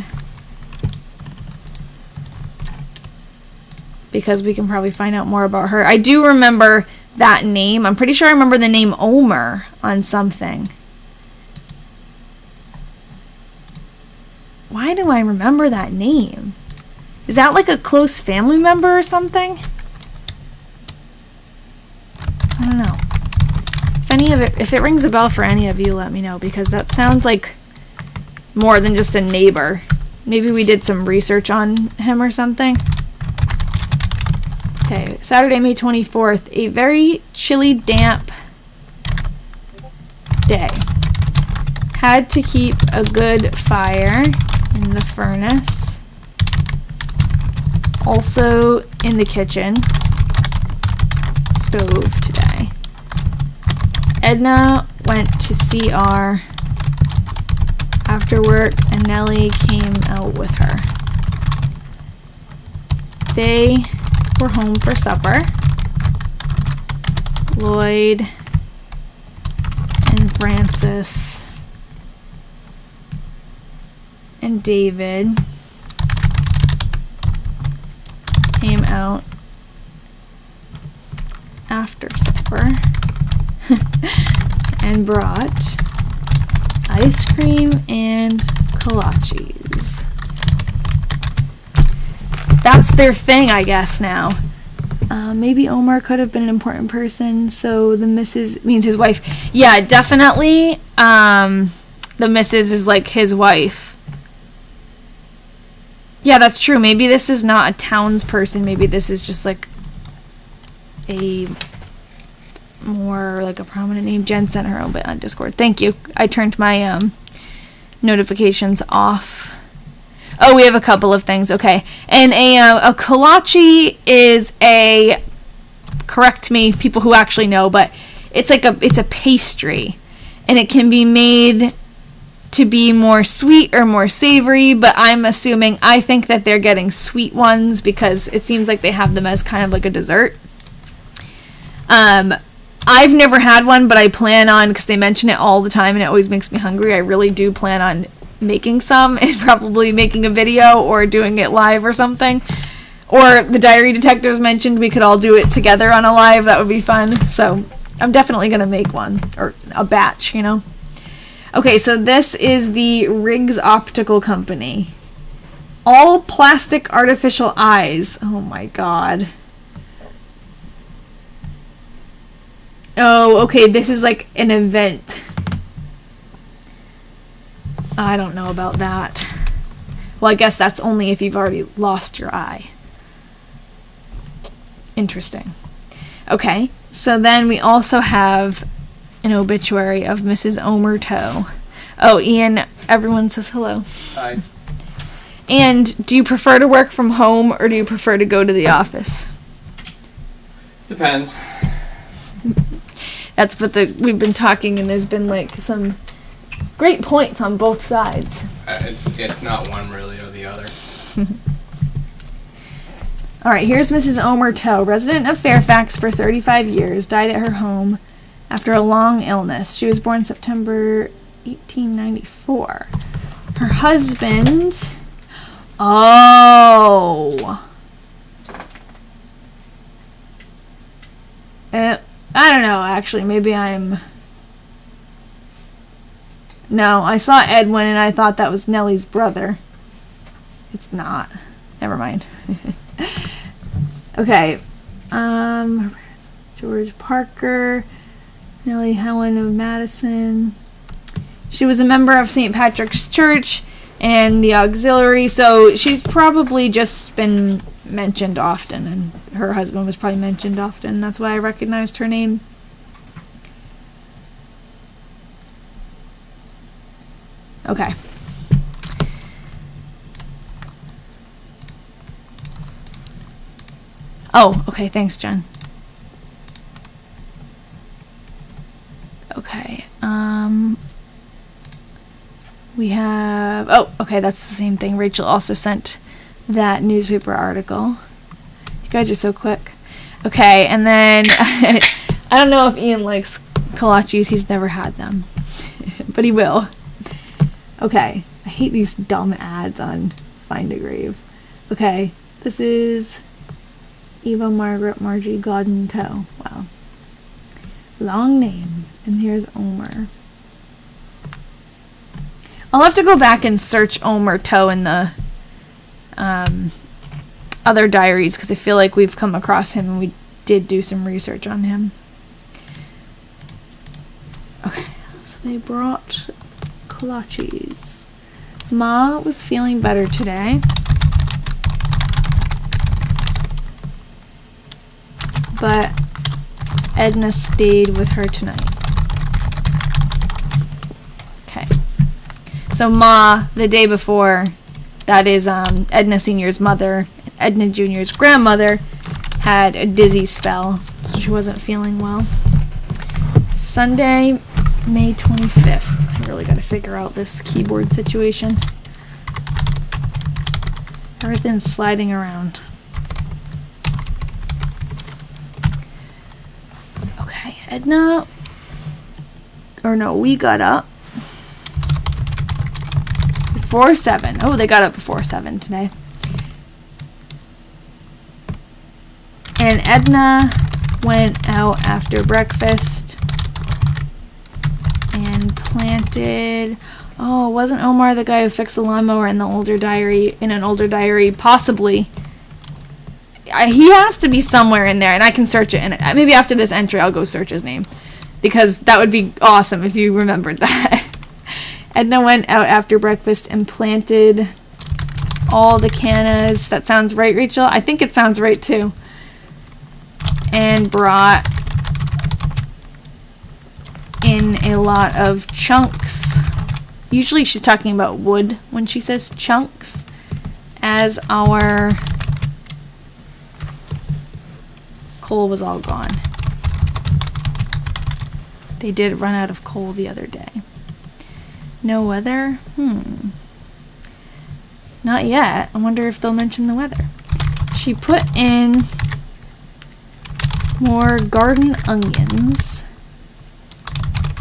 Because we can probably find out more about her. I do remember that name. I'm pretty sure I remember the name Omer on something. Why do I remember that name? Is that like a close family member or something? I don't know. If it rings a bell for any of you, let me know, because that sounds like more than just a neighbor. Maybe we did some research on him or something. Okay, Saturday, May 24th, a very chilly, damp day. Had to keep a good fire in the furnace. Also in the kitchen. Stove today. Edna went to CR after work and Nellie came out with her. They were home for supper. Lloyd and Francis and David came out after supper and brought ice cream and kolaches. That's their thing, I guess, now. Maybe Omar could have been an important person, so the Mrs. means his wife. Yeah, definitely, the Mrs. is like his wife. Yeah, that's true. Maybe this is not a townsperson. Maybe this is just like a more like a prominent name. Jen sent her own bit on Discord. Thank you. I turned my notifications off. Oh, we have a couple of things. Okay. And a kolache is a, correct me, people who actually know, but it's like it's a pastry. And it can be made to be more sweet or more savory, but I think that they're getting sweet ones because it seems like they have them as kind of like a dessert. I've never had one, but I plan on, because they mention it all the time and it always makes me hungry. I really do plan on making some and probably making a video or doing it live or something. Or the Diary Detectives mentioned we could all do it together on a live. That would be fun. So I'm definitely going to make one, or a batch, you know. Okay, so this is the Riggs Optical Company. All plastic artificial eyes. Oh my god. Oh, okay, this is like an event. I don't know about that. Well, I guess that's only if you've already lost your eye. Interesting. Okay, so then we also have an obituary of Mrs. Omer Toe. Oh, Ian, everyone says hello.
Hi.
And do you prefer to work from home or do you prefer to go to the office?
Depends.
That's what we've been talking, and there's been like some great points on both sides.
It's not one really or the other.
All right, here's Mrs. Omer Toe, resident of Fairfax for 35 years, died at her home after a long illness. She was born September 1894. Her husband... Oh. I don't know, actually. Maybe I'm... No, I saw Edwin and I thought that was Nellie's brother. It's not. Never mind. Okay. George Parker, Nellie Helen of Madison. She was a member of St. Patrick's Church and the auxiliary, so she's probably just been mentioned often, and her husband was probably mentioned often. That's why I recognized her name. Okay. Oh, okay, thanks, Jen. Okay, we have, oh, okay, that's the same thing. Rachel also sent that newspaper article. You guys are so quick. Okay, and then, I don't know if Ian likes kolaches. He's never had them, but he will. Okay, I hate these dumb ads on Find a Grave. Okay, this is Eva Margaret Margie Godden Toe. Wow. Long name. And here's Omer. I'll have to go back and search Omer Toe in the other diaries because I feel like we've come across him and we did do some research on him. Okay, so they brought kolaches. Ma was feeling better today, but Edna stayed with her tonight. Okay, so Ma, the day before, that is Edna Sr.'s mother, Edna Jr.'s grandmother, had a dizzy spell, so she wasn't feeling well. Sunday, May 25th. I really got to figure out this keyboard situation. Everything's sliding around. Okay, Edna, or no, we got up before 7. Oh, they got up before 7 today. And Edna went out after breakfast and planted. Oh, wasn't Omar the guy who fixed the lawnmower in the older diary? In an older diary, possibly. He has to be somewhere in there, and I can search it. And maybe after this entry, I'll go search his name, because that would be awesome if you remembered that. Edna went out after breakfast and planted all the cannas. That sounds right, Rachel? I think it sounds right too. And brought in a lot of chunks. Usually she's talking about wood when she says chunks, as our coal was all gone. They did run out of coal the other day. No weather? Not yet. I wonder if they'll mention the weather. She put in more garden onions,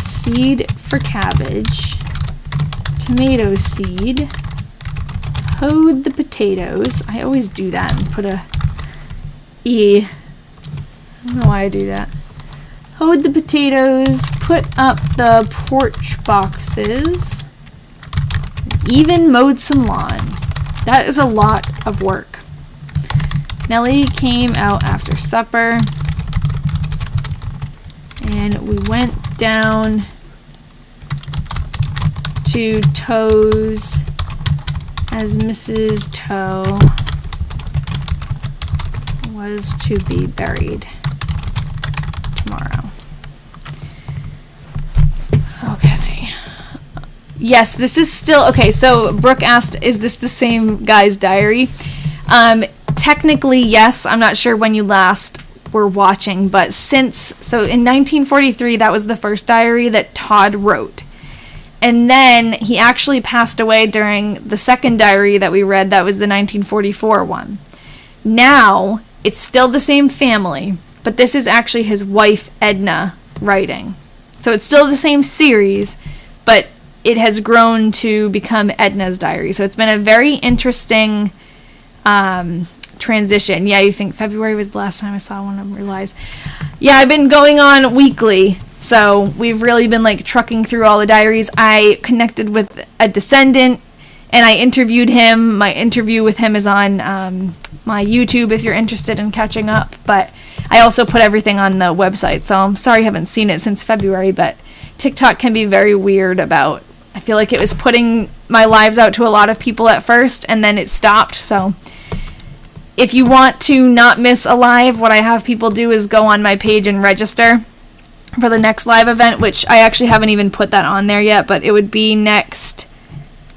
seed for cabbage, tomato seed, hoed the potatoes. I always do that and put a E. I don't know why I do that. Hoed the potatoes, put up the porch boxes, even mowed some lawn. That is a lot of work. Nellie came out after supper, and we went down to Toe's as Mrs. Toe was to be buried tomorrow. Okay. Yes, this is still... Okay, so Brooke asked, is this the same guy's diary? Technically, yes. I'm not sure when you last were watching, but so in 1943, that was the first diary that Todd wrote. And then he actually passed away during the second diary that we read. That was the 1944 one. Now, it's still the same family, but this is actually his wife, Edna, writing. So it's still the same series, but it has grown to become Edna's diary. So it's been a very interesting transition. Yeah, you think February was the last time I saw one of your lives. Yeah, I've been going on weekly, so we've really been like trucking through all the diaries. I connected with a descendant and I interviewed him. My interview with him is on my YouTube if you're interested in catching up, but I also put everything on the website, so I'm sorry you haven't seen it since February, but TikTok can be very weird about... I feel like it was putting my lives out to a lot of people at first, and then it stopped, so... If you want to not miss a live, what I have people do is go on my page and register for the next live event, which I actually haven't even put that on there yet, but it would be next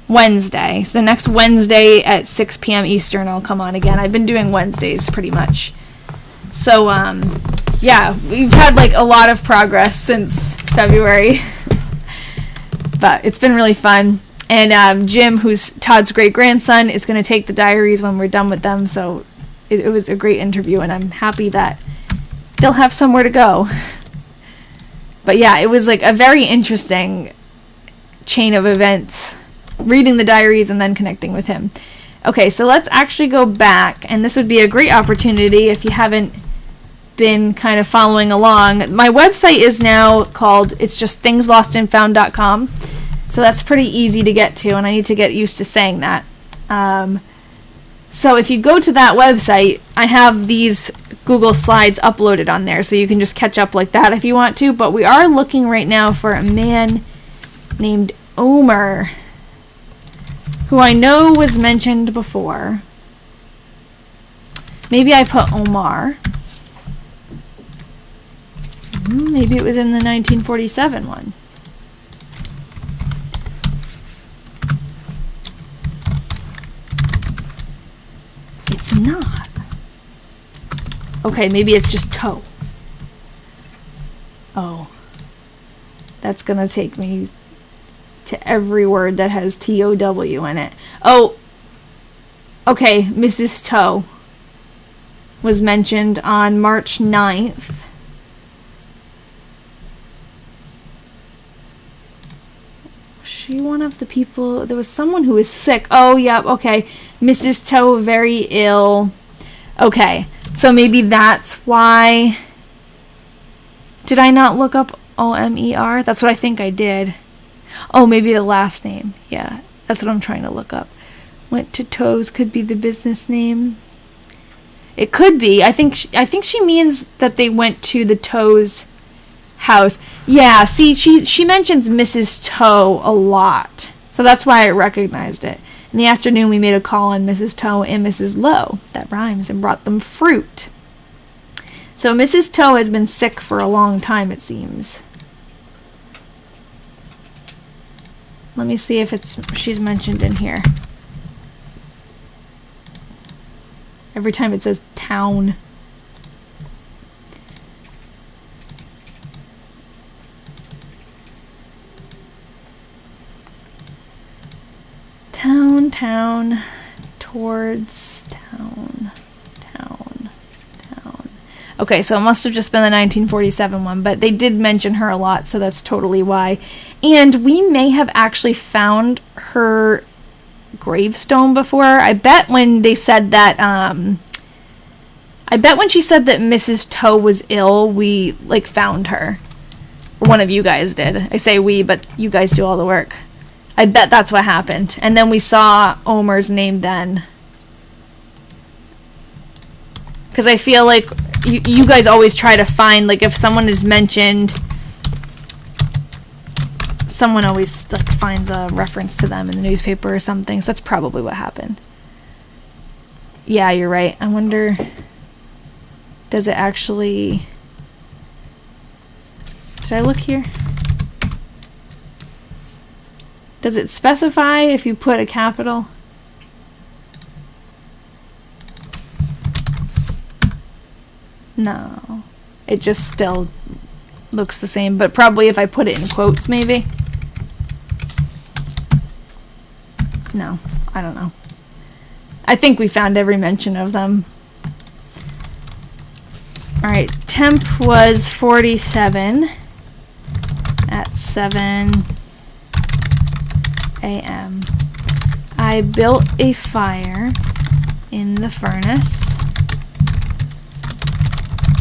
Wednesday. So next Wednesday at 6 p.m. Eastern, I'll come on again. I've been doing Wednesdays pretty much. So, yeah, we've had like a lot of progress since February, but it's been really fun. And Jim, who's Todd's great-grandson, is going to take the diaries when we're done with them. So it was a great interview, and I'm happy that they'll have somewhere to go. But yeah, it was like a very interesting chain of events, reading the diaries and then connecting with him. Okay, so let's actually go back, and this would be a great opportunity if you haven't been kind of following along. My website is now called, it's just thingslostandfound.com. So that's pretty easy to get to, and I need to get used to saying that. So if you go to that website, I have these Google Slides uploaded on there, so you can just catch up like that if you want to. But we are looking right now for a man named Omer, who I know was mentioned before. Maybe I put Omar. Maybe it was in the 1947 one. It's not. Okay, maybe it's just toe. Oh. That's gonna take me to every word that has T-O-W in it. Oh. Okay, Mrs. Toe was mentioned on March 9th. Was she one of the people? There was someone who was sick. Oh, yeah, okay. Mrs. Toe very ill. Okay, so maybe that's why. Did I not look up O-M-E-R? That's what I think I did. Oh, maybe the last name. Yeah, that's what I'm trying to look up. Went to Toes could be the business name. It could be. I think she means that they went to the Toes house. Yeah, see, she mentions Mrs. Toe a lot. So that's why I recognized it. In the afternoon, we made a call on Mrs. Toe and Mrs. Lowe. That rhymes, and brought them fruit. So Mrs. Toe has been sick for a long time, it seems. Let me see if she's mentioned in here. Every time it says town. Town, towards, town. Okay, so it must have just been the 1947 one, but they did mention her a lot, so that's totally why. And we may have actually found her gravestone before. I bet when they said that, I bet when she said that Mrs. Toe was ill, we, like, found her. Or one of you guys did. I say we, but you guys do all the work. I bet that's what happened. And then we saw Omer's name then. Because I feel like you guys always try to find, like, if someone is mentioned, someone always, like, finds a reference to them in the newspaper or something. So that's probably what happened. Yeah, you're right. I wonder, does it actually... Did I look here? Does it specify if you put a capital? No. It just still looks the same, but probably if I put it in quotes, maybe? No, I don't know. I think we found every mention of them. Alright, temp was 47 at 7 a.m. I built a fire in the furnace.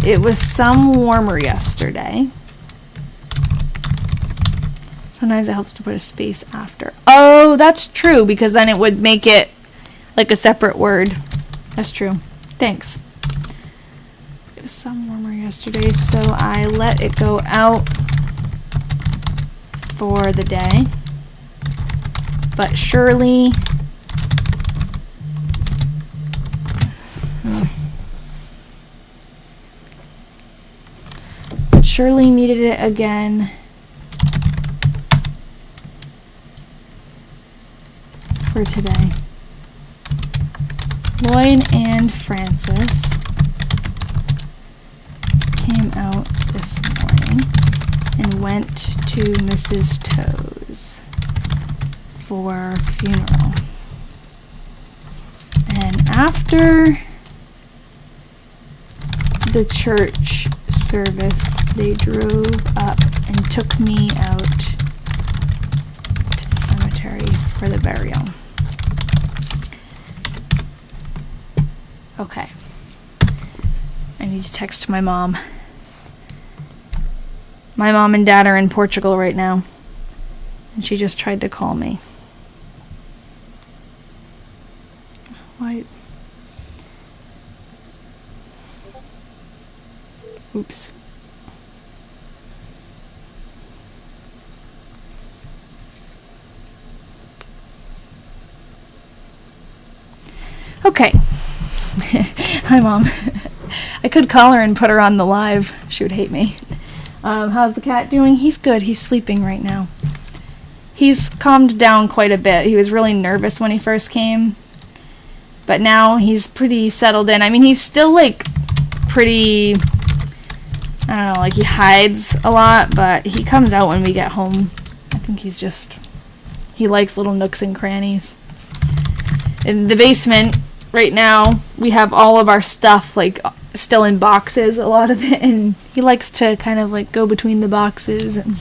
It was some warmer yesterday. Sometimes it helps to put a space after. Oh, that's true, because then it would make it like a separate word. That's true. Thanks. It was some warmer yesterday, so I let it go out for the day. But Shirley... Shirley needed it again for today. Lloyd and Francis came out this morning and went to Mrs. Toe's for funeral. And after the church service, they drove up and took me out to the cemetery for the burial. Okay. I need to text my mom. My mom and dad are in Portugal right now, and she just tried to call me. Why? Oops. Okay. Hi, Mom. I could call her and put her on the live. She would hate me. How's the cat doing? He's good. He's sleeping right now. He's calmed down quite a bit. He was really nervous when he first came. But now he's pretty settled in. I mean, he's still, like, pretty... I don't know, like, he hides a lot, but he comes out when we get home. I think he's just... He likes little nooks and crannies. In the basement, right now, we have all of our stuff, like, still in boxes, a lot of it, and he likes to kind of, like, go between the boxes and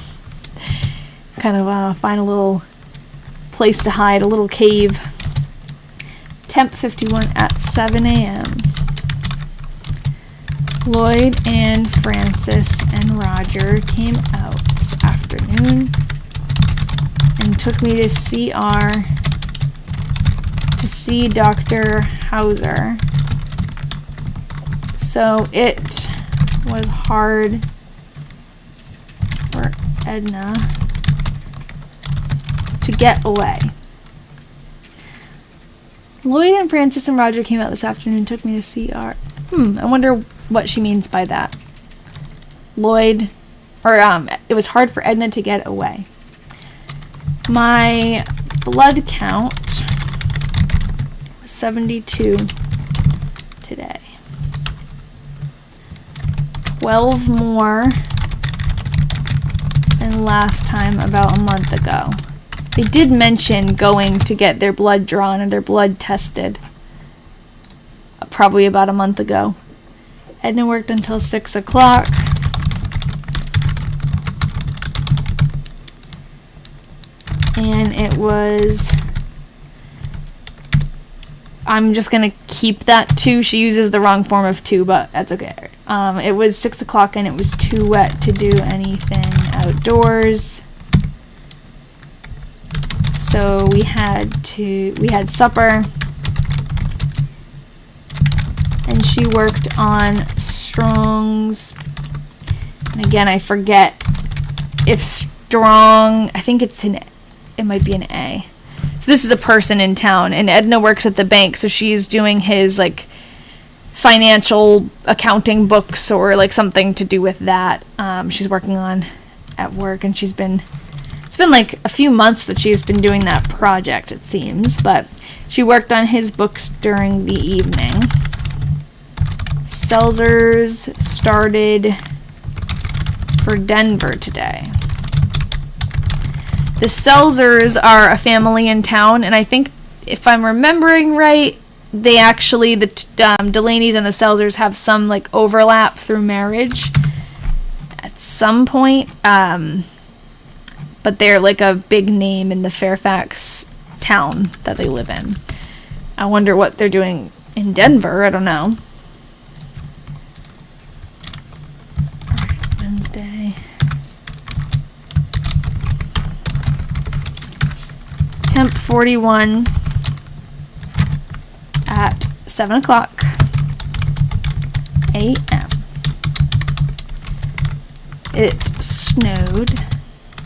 kind of find a little place to hide, a little cave. Temp 51 at 7 a.m. Lloyd and Francis and Roger came out this afternoon and took me to CR to see Dr. Hauser. So it was hard for Edna to get away. Lloyd and Francis and Roger came out this afternoon and took me to CR. I wonder what she means by that. Lloyd, or it was hard for Edna to get away. My blood count was 72 today. 12 more than last time about a month ago. They did mention going to get their blood drawn or their blood tested probably about a month ago. Edna worked until 6 o'clock. And it was... I'm just going to keep that 2. She uses the wrong form of 2, but that's okay. It was 6 o'clock and it was too wet to do anything outdoors. So we had supper. And she worked on Strong's. And again, I forget if Strong, I think it might be an A. So this is a person in town, and Edna works at the bank, so she's doing his, like, financial accounting books or, like, something to do with that. She's working on at work, and it's been, like, a few months that she's been doing that project, it seems, but she worked on his books during the evening. Seltzers started for Denver today. The Seltzers are a family in town, and I think, if I'm remembering right, they actually, the Delaney's and the Seltzers have some, like, overlap through marriage at some point, but they're, like, a big name in the Fairfax town that they live in. I wonder what they're doing in Denver, I don't know. Wednesday. Temp 41 at 7 o'clock a.m. It snowed.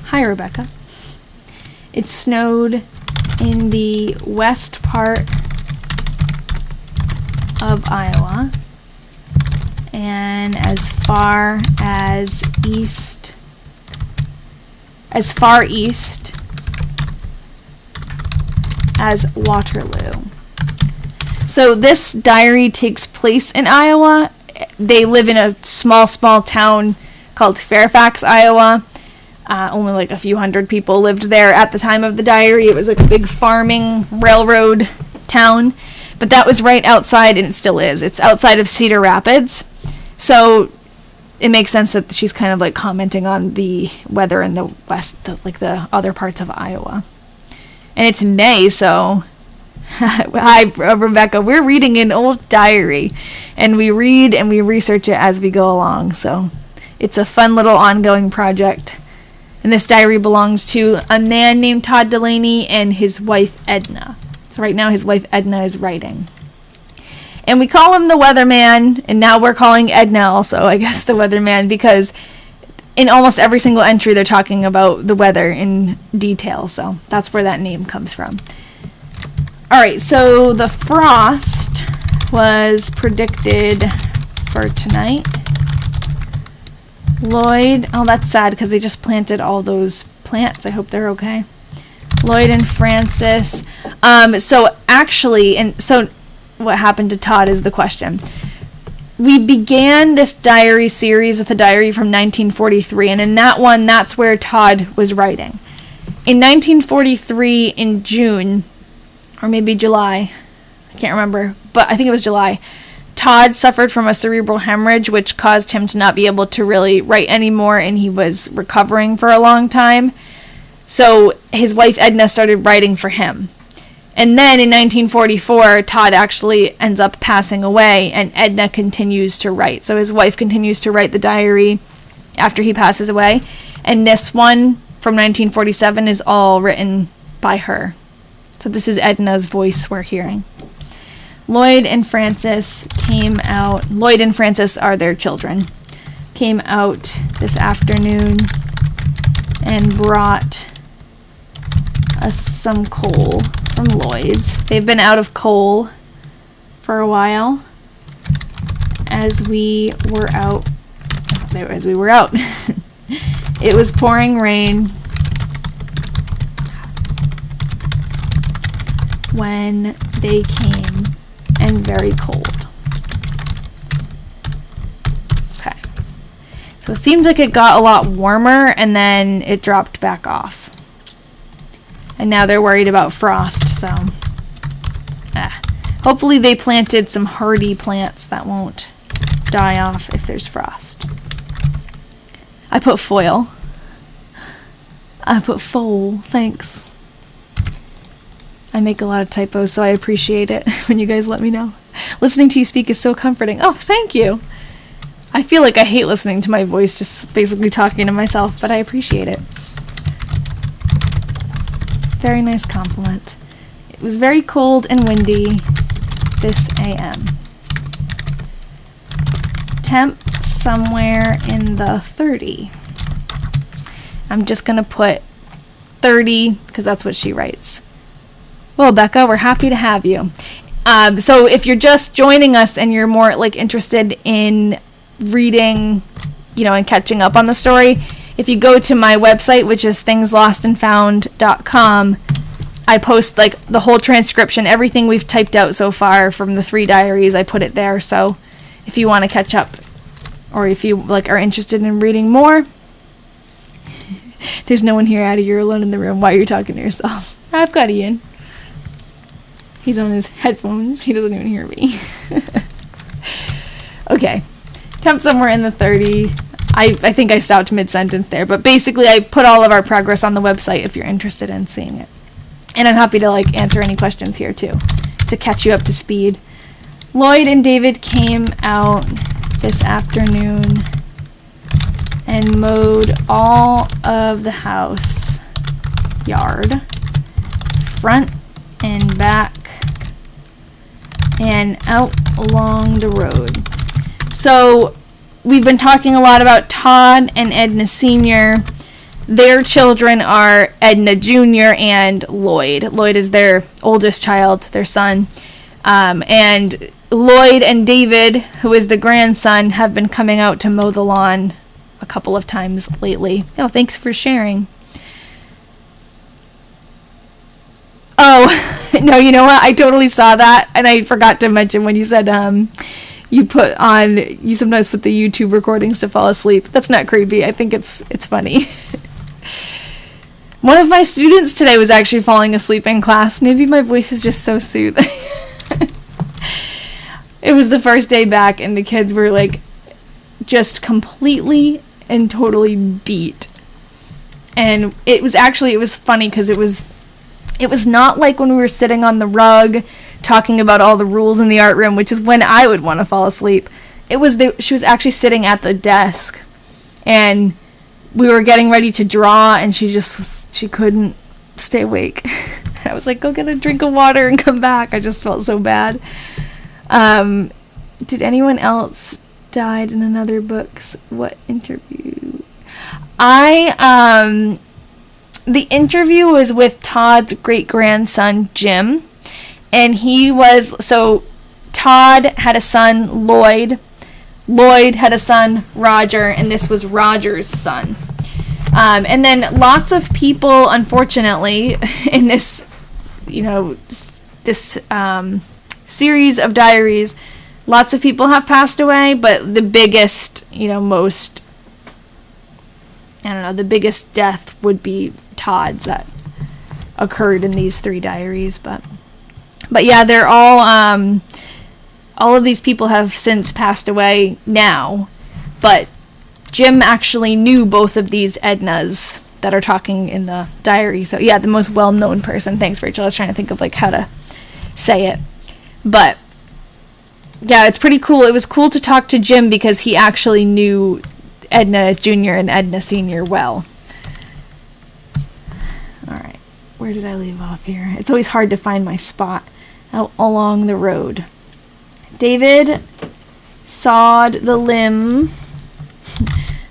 Hi, Rebecca. It snowed in the west part of Iowa and as far east as Waterloo. So this diary takes place in Iowa. They live in a small town called Fairfax, Iowa. Only like a few hundred people lived there at the time of the diary. It was like a big farming railroad town. But that was right outside, and it still is. It's outside of Cedar Rapids. So it makes sense that she's kind of like commenting on the weather in the west, like the other parts of Iowa. And it's May, so hi, Rebecca. We're reading an old diary, and we read and we research it as we go along. So it's a fun little ongoing project. And this diary belongs to a man named Todd Delaney and his wife Edna. So right now his wife Edna is writing. And we call him the Weatherman, and now we're calling Edna also, I guess, the Weatherman, because in almost every single entry they're talking about the weather in detail, so that's where that name comes from. Alright, so the frost was predicted for tonight. Lloyd, oh, that's sad because they just planted all those plants. I hope they're okay. Lloyd and Francis. So what happened to Todd is the question. We began this diary series with a diary from 1943, and in that one, that's where Todd was writing. In 1943, in June, or maybe July, I can't remember, but I think it was July, Todd suffered from a cerebral hemorrhage, which caused him to not be able to really write anymore, and he was recovering for a long time. So his wife Edna started writing for him. And then in 1944, Todd actually ends up passing away, and Edna continues to write. So his wife continues to write the diary after he passes away. And this one from 1947 is all written by her. So this is Edna's voice we're hearing. Lloyd and Francis came out. Lloyd and Francis are their children. Came out this afternoon and brought us some coal from Lloyd's. They've been out of coal for a while as we were out. It was pouring rain when they came and very cold. Okay. So it seems like it got a lot warmer and then it dropped back off. And now they're worried about frost, so hopefully they planted some hardy plants that won't die off if there's frost. I put foil. I put foal, thanks. I make a lot of typos, so I appreciate it when you guys let me know. Listening to you speak is so comforting. Oh, thank you. I feel like I hate listening to my voice, just basically talking to myself, but I appreciate it. Very nice compliment. It was very cold and windy this AM. Temp somewhere in the 30. I'm just going to put 30 because that's what she writes. Well, Becca, we're happy to have you. So if you're just joining us and you're more interested in reading, and catching up on the story, if you go to my website, which is thingslostandfound.com, I post the whole transcription, everything we've typed out so far from the 3 diaries, I put it there. So if you want to catch up, or if you are interested in reading more, there's no one here, Addie. You're alone in the room. Why are you talking to yourself? I've got Ian. He's on his headphones. He doesn't even hear me. Okay. Temp somewhere in the 30. I think I stopped mid-sentence there, but basically I put all of our progress on the website if you're interested in seeing it. And I'm happy to answer any questions here too, to catch you up to speed. Lloyd and David came out this afternoon and mowed all of the house yard, front and back, and out along the road. So we've been talking a lot about Todd and Edna Sr. Their children are Edna Jr. and Lloyd. Lloyd is their oldest child, their son. And Lloyd and David, who is the grandson, have been coming out to mow the lawn a couple of times lately. Oh, thanks for sharing. Oh, no, you know what? I totally saw that, and I forgot to mention when you said you sometimes put the YouTube recordings to fall asleep. That's not creepy. I think it's funny. One of my students today was actually falling asleep in class. Maybe my voice is just so soothing. It was the first day back, and the kids were just completely and totally beat. And it was funny because it was not like when we were sitting on the rug talking about all the rules in the art room, which is when I would want to fall asleep. She was actually sitting at the desk, and we were getting ready to draw, and she couldn't stay awake. I was like, go get a drink of water and come back. I just felt so bad. Did anyone else died in another book's what interview? The interview was with Todd's great-grandson, Jim. And Todd had a son, Lloyd. Lloyd had a son, Roger, and this was Roger's son. And then lots of people, unfortunately, in this, series of diaries, lots of people have passed away, but the biggest, the biggest death would be Todd's that occurred in these 3 diaries, but yeah, they're all of these people have since passed away now, but Jim actually knew both of these Ednas that are talking in the diary. So yeah, the most well-known person. Thanks, Rachel. I was trying to think of how to say it. But yeah, it's pretty cool. It was cool to talk to Jim because he actually knew Edna Jr. and Edna Sr. well. All right. Where did I leave off here? It's always hard to find my spot out along the road. David sawed the limb.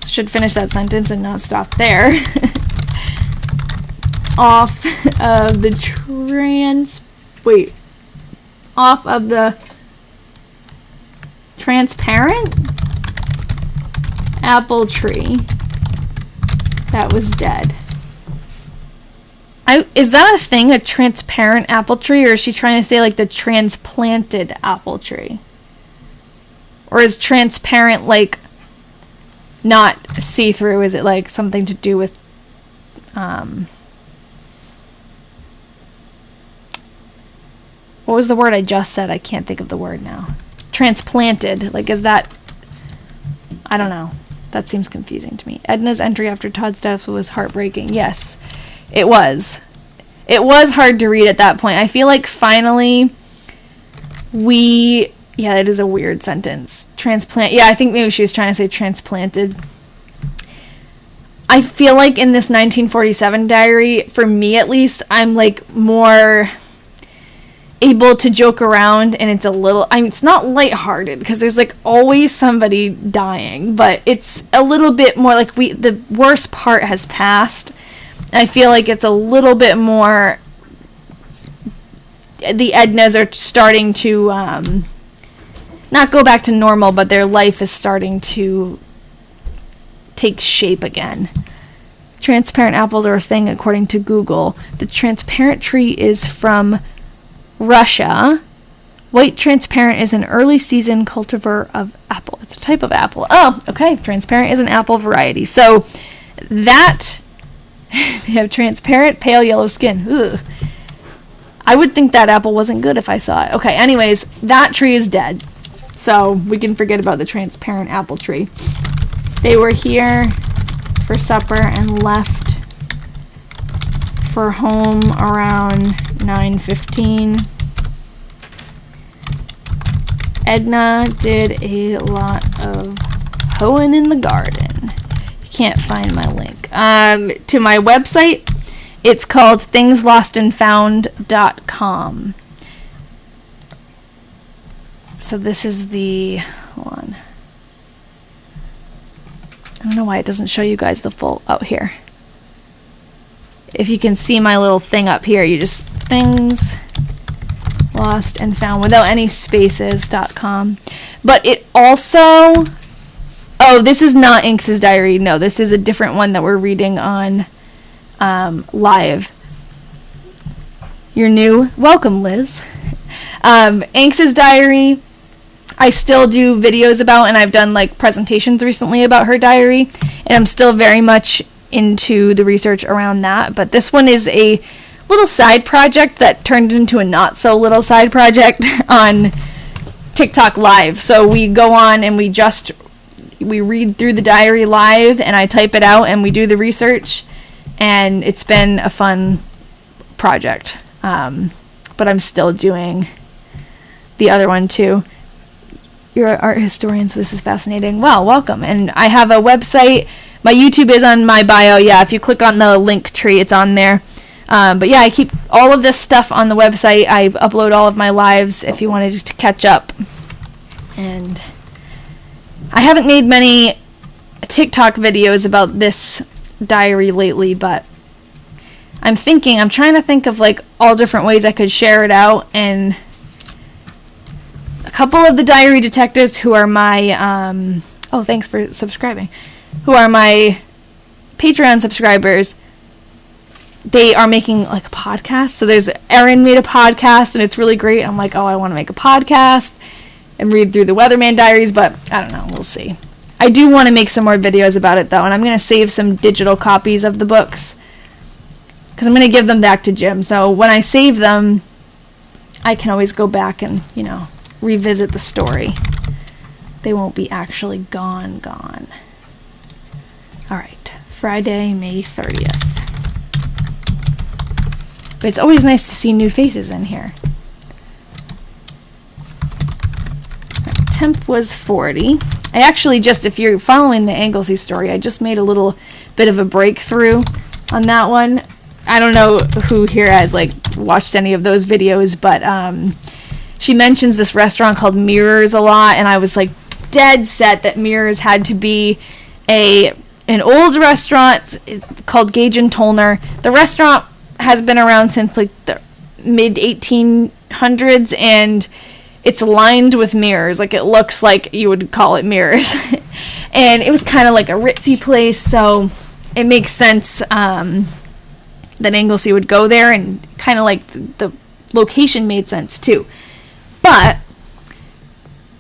Should finish that sentence and not stop there. Off of the transparent apple tree that was dead. Is that a thing, a transparent apple tree, or is she trying to say the transplanted apple tree? Or is transparent not see-through? Is it something to do with what was the word I just said? I can't think of the word now. Transplanted. Is that... I don't know. That seems confusing to me. Edna's entry after Todd's death was heartbreaking. Yes, it was. It was hard to read at that point. I feel finally yeah, it is a weird sentence. Transplant. Yeah, I think maybe she was trying to say transplanted. I feel in this 1947 diary, for me at least, I'm more able to joke around, and it's it's not lighthearted because there's always somebody dying, but it's a little bit more the worst part has passed. I feel it's a little bit more, the Ednas are starting to not go back to normal, but their life is starting to take shape again. Transparent apples are a thing according to Google. The transparent tree is from Russia. White transparent is an early season cultivar of apple. It's a type of apple. Oh, okay. Transparent is an apple variety. So that they have transparent pale yellow skin. Ugh. I would think that apple wasn't good if I saw it. Okay, anyways, that tree is dead. So we can forget about the transparent apple tree. They were here for supper and left for home around 9:15. Edna did a lot of hoeing in the garden. You can't find my link. To my website, it's called thingslostandfound.com. So this is the... Hold on. I don't know why it doesn't show you guys the full... Oh, here. If you can see my little thing up here, you just... Things lost and found without any spaces.com. But it also... Oh, this is not Inks's diary. No, this is a different one that we're reading on live. You're new. Welcome, Liz. Inks's diary, I still do videos about, and I've done presentations recently about her diary, and I'm still very much into the research around that. But this one is a little side project that turned into a not so little side project on TikTok Live. So we go on and we read through the diary live, and I type it out, and we do the research, and it's been a fun project. But I'm still doing the other one too. You're an art historian, so this is fascinating. Well, welcome. And I have a website. My YouTube is on my bio. Yeah, if you click on the link tree, it's on there. But yeah, I keep all of this stuff on the website. I upload all of my lives if you wanted to catch up. And I haven't made many TikTok videos about this diary lately, but I'm trying to think of like all different ways I could share it out. And a couple of the diary detectives who are my, oh, thanks for subscribing, who are my Patreon subscribers, they are making like a podcast. So there's Erin made a podcast and it's really great. I'm like, oh, I want to make a podcast and read through the Weatherman diaries, but I don't know, we'll see. I do want to make some more videos about it though, and I'm going to save some digital copies of the books because I'm going to give them back to Jim. So when I save them, I can always go back and, you know, revisit the story. They won't be actually gone. All right, Friday, May 30th. But it's always nice to see new faces in here. Temp was 40. I actually just, if you're following the Anglesey story, I just made a little bit of a breakthrough on that one. I don't know who here has like watched any of those videos, but she mentions this restaurant called Mirrors a lot, and I was like dead set that Mirrors had to be an old restaurant called Gage and Tollner. The restaurant has been around since like the mid 1800s, and it's lined with mirrors. Like it looks like you would call it Mirrors. And it was kind of like a ritzy place, so it makes sense that Anglesey would go there, and kind of like the location made sense too. But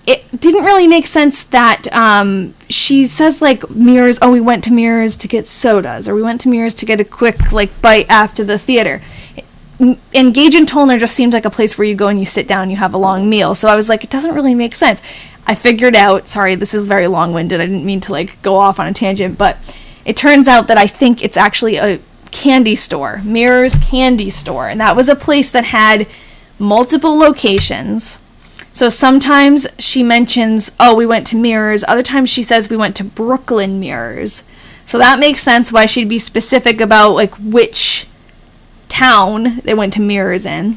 it didn't really make sense that she says like Mirrors, oh, we went to Mirrors to get sodas, or we went to Mirrors to get a quick like bite after the theater. And Gage and Tollner just seems like a place where you go and you sit down and you have a long meal. So I was like, it doesn't really make sense. I figured out, sorry, this is very long-winded. I didn't mean to like go off on a tangent, but it turns out that I think it's actually a candy store, Mirrors Candy Store. And that was a place that had multiple locations. So sometimes she mentions, oh, we went to Mirrors. Other times she says we went to Brooklyn Mirrors. So that makes sense why she'd be specific about like which town they went to Mirrors in.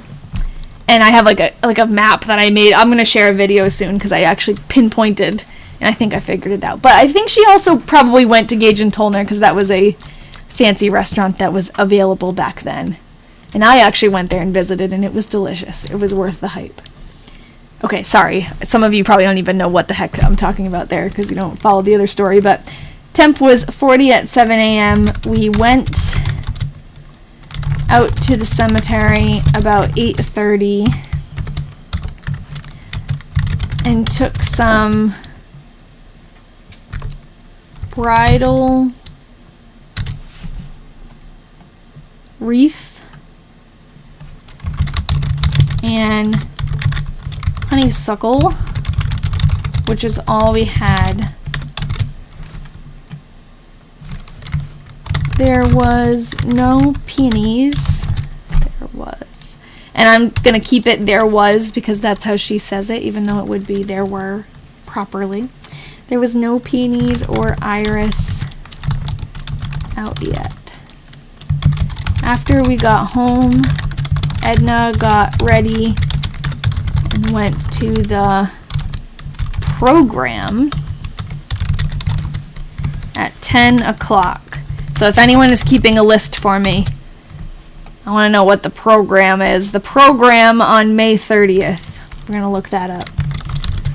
And I have like a map that I made. I'm going to share a video soon because I actually pinpointed, and I think I figured it out. But I think she also probably went to Gage and Tollner because that was a fancy restaurant that was available back then. And I actually went there and visited, and it was delicious. It was worth the hype. Okay, sorry. Some of you probably don't even know what the heck I'm talking about there because you don't follow the other story. But temp was 40 at 7 a.m. We went out to the cemetery about 8:30 and took some bridal wreath and honeysuckle, which is all we had. There was no peonies. There was. And I'm going to keep it there was because that's how she says it, even though it would be there were properly. There was no peonies or iris out yet. After we got home, Edna got ready and went to the program at 10 o'clock. So if anyone is keeping a list for me, I want to know what the program is. The program on May 30th. We're going to look that up.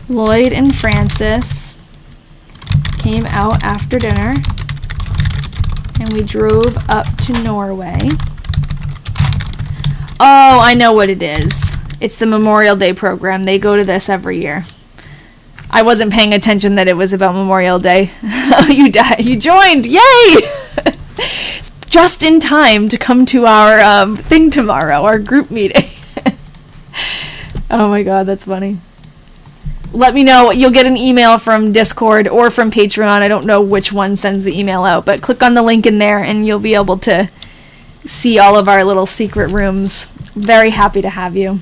Lloyd and Francis came out after dinner, and we drove up to Norway. Oh, I know what it is. It's the Memorial Day program. They go to this every year. I wasn't paying attention that it was about Memorial Day. You joined! Yay! Just in time to come to our thing tomorrow, our group meeting. Oh my god, that's funny. Let me know. You'll get an email from Discord or from Patreon. I don't know which one sends the email out, but click on the link in there and you'll be able to see all of our little secret rooms. Very happy to have you.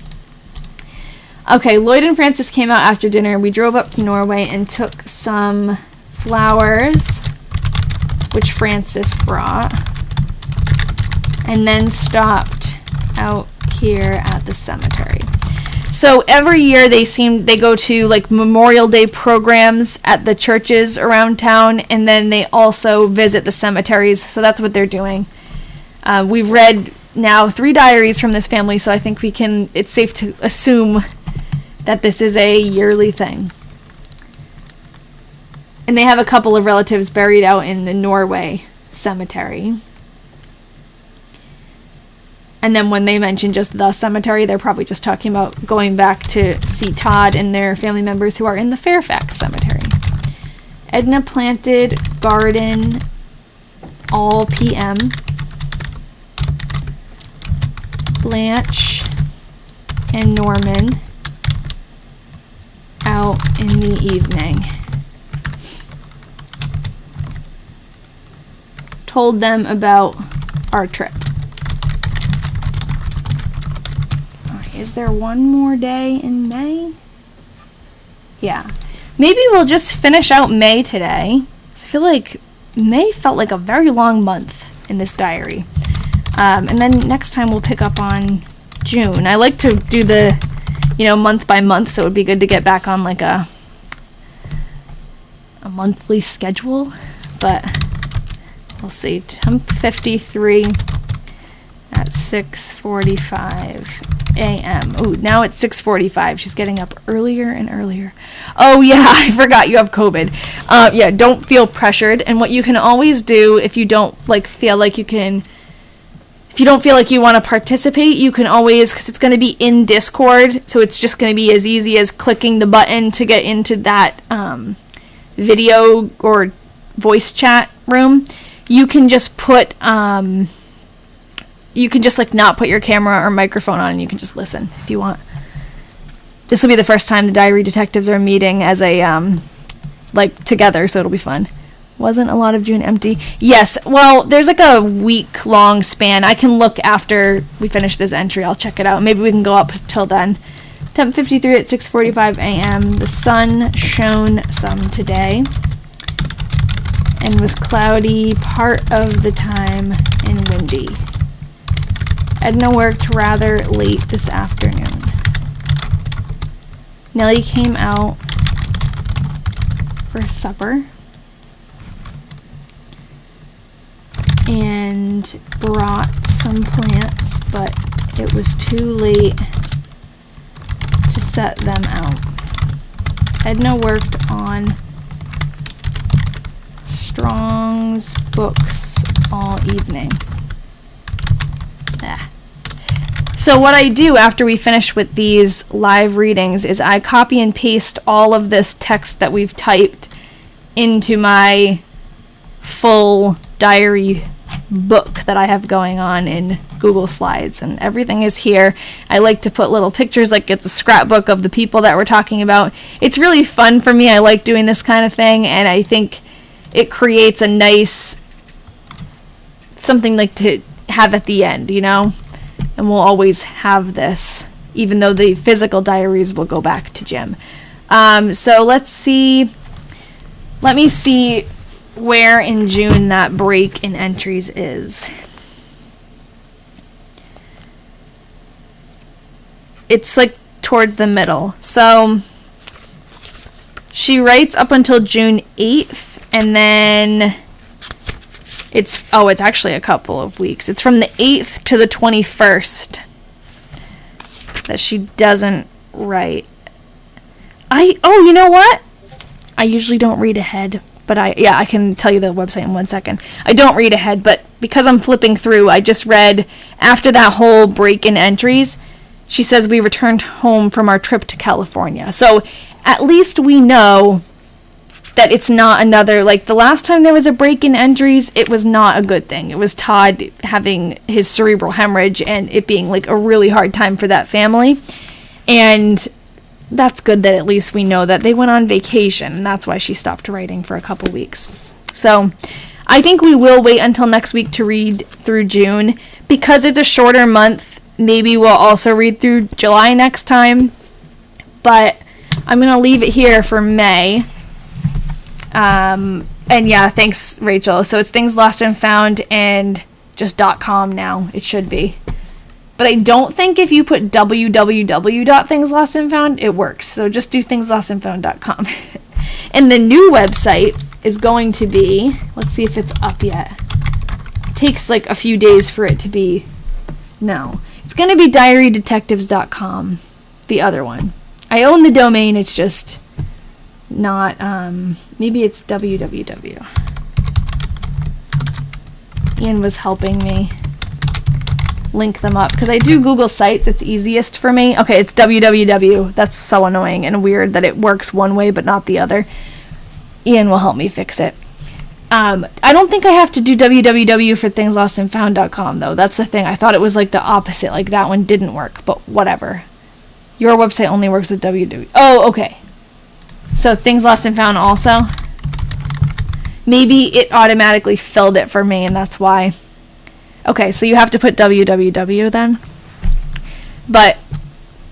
Okay, Lloyd and Francis came out after dinner. We drove up to Norway and took some flowers, which Francis brought. and then stopped out here at the cemetery. So every year they go to like Memorial Day programs at the churches around town, and then they also visit the cemeteries. So that's what they're doing. We've read now 3 diaries from this family, so I think it's safe to assume that this is a yearly thing. And they have a couple of relatives buried out in the Norway cemetery. And then when they mention just the cemetery, they're probably just talking about going back to see Todd and their family members who are in the Fairfax cemetery. Edna planted garden all PM. Blanche and Norman out in the evening. Told them about our trip. Is there one more day in May? Yeah. Maybe we'll just finish out May today. I feel like May felt like a very long month in this diary. And then next time we'll pick up on June. I like to do the, month by month, so it would be good to get back on like a monthly schedule. But we'll see. Temp 53 at 6:45 a.m. Ooh, now it's 6:45. She's getting up earlier and earlier. Oh yeah, I forgot you have COVID. Yeah, don't feel pressured. And what you can always do if you don't feel like you can, if you don't feel like you want to participate, you can always, because it's going to be in Discord, so it's just going to be as easy as clicking the button to get into that video or voice chat room. You can just put you can just not put your camera or microphone on, and you can just listen if you want. This will be the first time the diary detectives are meeting as a together, so it'll be fun. Wasn't a lot of June empty? Yes, well, there's a week-long span. I can look after we finish this entry. I'll check it out. Maybe we can go up till then. Temp 53 at 6:45 a.m. The sun shone some today and was cloudy part of the time and windy. Edna worked rather late this afternoon. Nellie came out for supper and brought some plants, but it was too late to set them out. Edna worked on Strong's books all evening. So what I do after we finish with these live readings is I copy and paste all of this text that we've typed into my full diary book that I have going on in Google Slides, and everything is here. I like to put little pictures, like it's a scrapbook of the people that we're talking about. It's really fun for me. I like doing this kind of thing, and I think it creates a nice something to have at the end, and we'll always have this, even though the physical diaries will go back to Jim. So let me see where in June that break in entries is. It's towards the middle. So she writes up until June 8th, and then it's actually a couple of weeks. It's from the 8th to the 21st that she doesn't write. You know what? I usually don't read ahead, but I can tell you the website in 1 second. I don't read ahead, but because I'm flipping through, I just read after that whole break in entries, she says we returned home from our trip to California. So at least we know that it's not another, the last time there was a break in entries, it was not a good thing. It was Todd having his cerebral hemorrhage and it being a really hard time for that family. And that's good that at least we know that they went on vacation, and that's why she stopped writing for a couple weeks. So I think we will wait until next week to read through June. Because it's a shorter month, maybe we'll also read through July next time. But I'm going to leave it here for May. And yeah, thanks, Rachel. So it's Things Lost and Found and just .com now. It should be. But I don't think if you put www.thingslostandfound, it works. So just do thingslostandfound.com. And the new website is going to be, let's see if it's up yet. It takes like a few days for it to be. No. It's going to be diarydetectives.com, the other one. I own the domain, it's just not, maybe it's www. Ian was helping me link them up because I do Google Sites. It's easiest for me. Okay, it's www. That's so annoying and weird that it works one way but not the other. Ian will help me fix it. I don't think I have to do www for thingslostandfound.com though. That's the thing. I thought it was like the opposite. Like that one didn't work, but whatever. Your website only works with www. Oh, okay. So Things Lost and Found also. Maybe it automatically filled it for me and that's why. Okay, so you have to put www then. But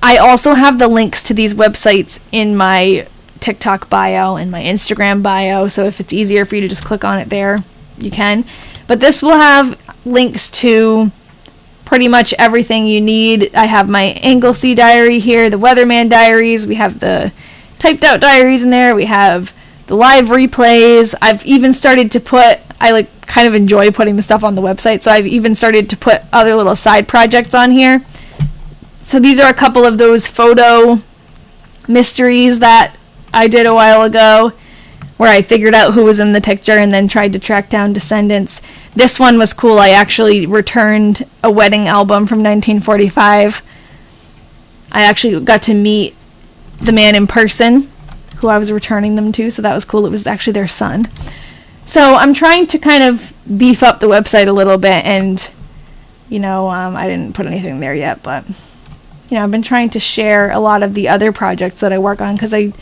I also have the links to these websites in my TikTok bio and my Instagram bio, so if it's easier for you to just click on it there, you can. But this will have links to pretty much everything you need. I have my Anglesey diary here, the Weatherman diaries, we have the typed out diaries in there, we have the live replays. I've even started to put, I like kind of enjoy putting the stuff on the website, so I've even started to put other little side projects on here. So these are a couple of those photo mysteries that I did a while ago where I figured out who was in the picture and then tried to track down descendants. This one was cool. I actually returned a wedding album from 1945. I actually got to meet the man in person who I was returning them to, so that was cool. It was actually their son. So I'm trying to kind of beef up the website a little bit, and I didn't put anything there yet, but I've been trying to share a lot of the other projects that I work on because I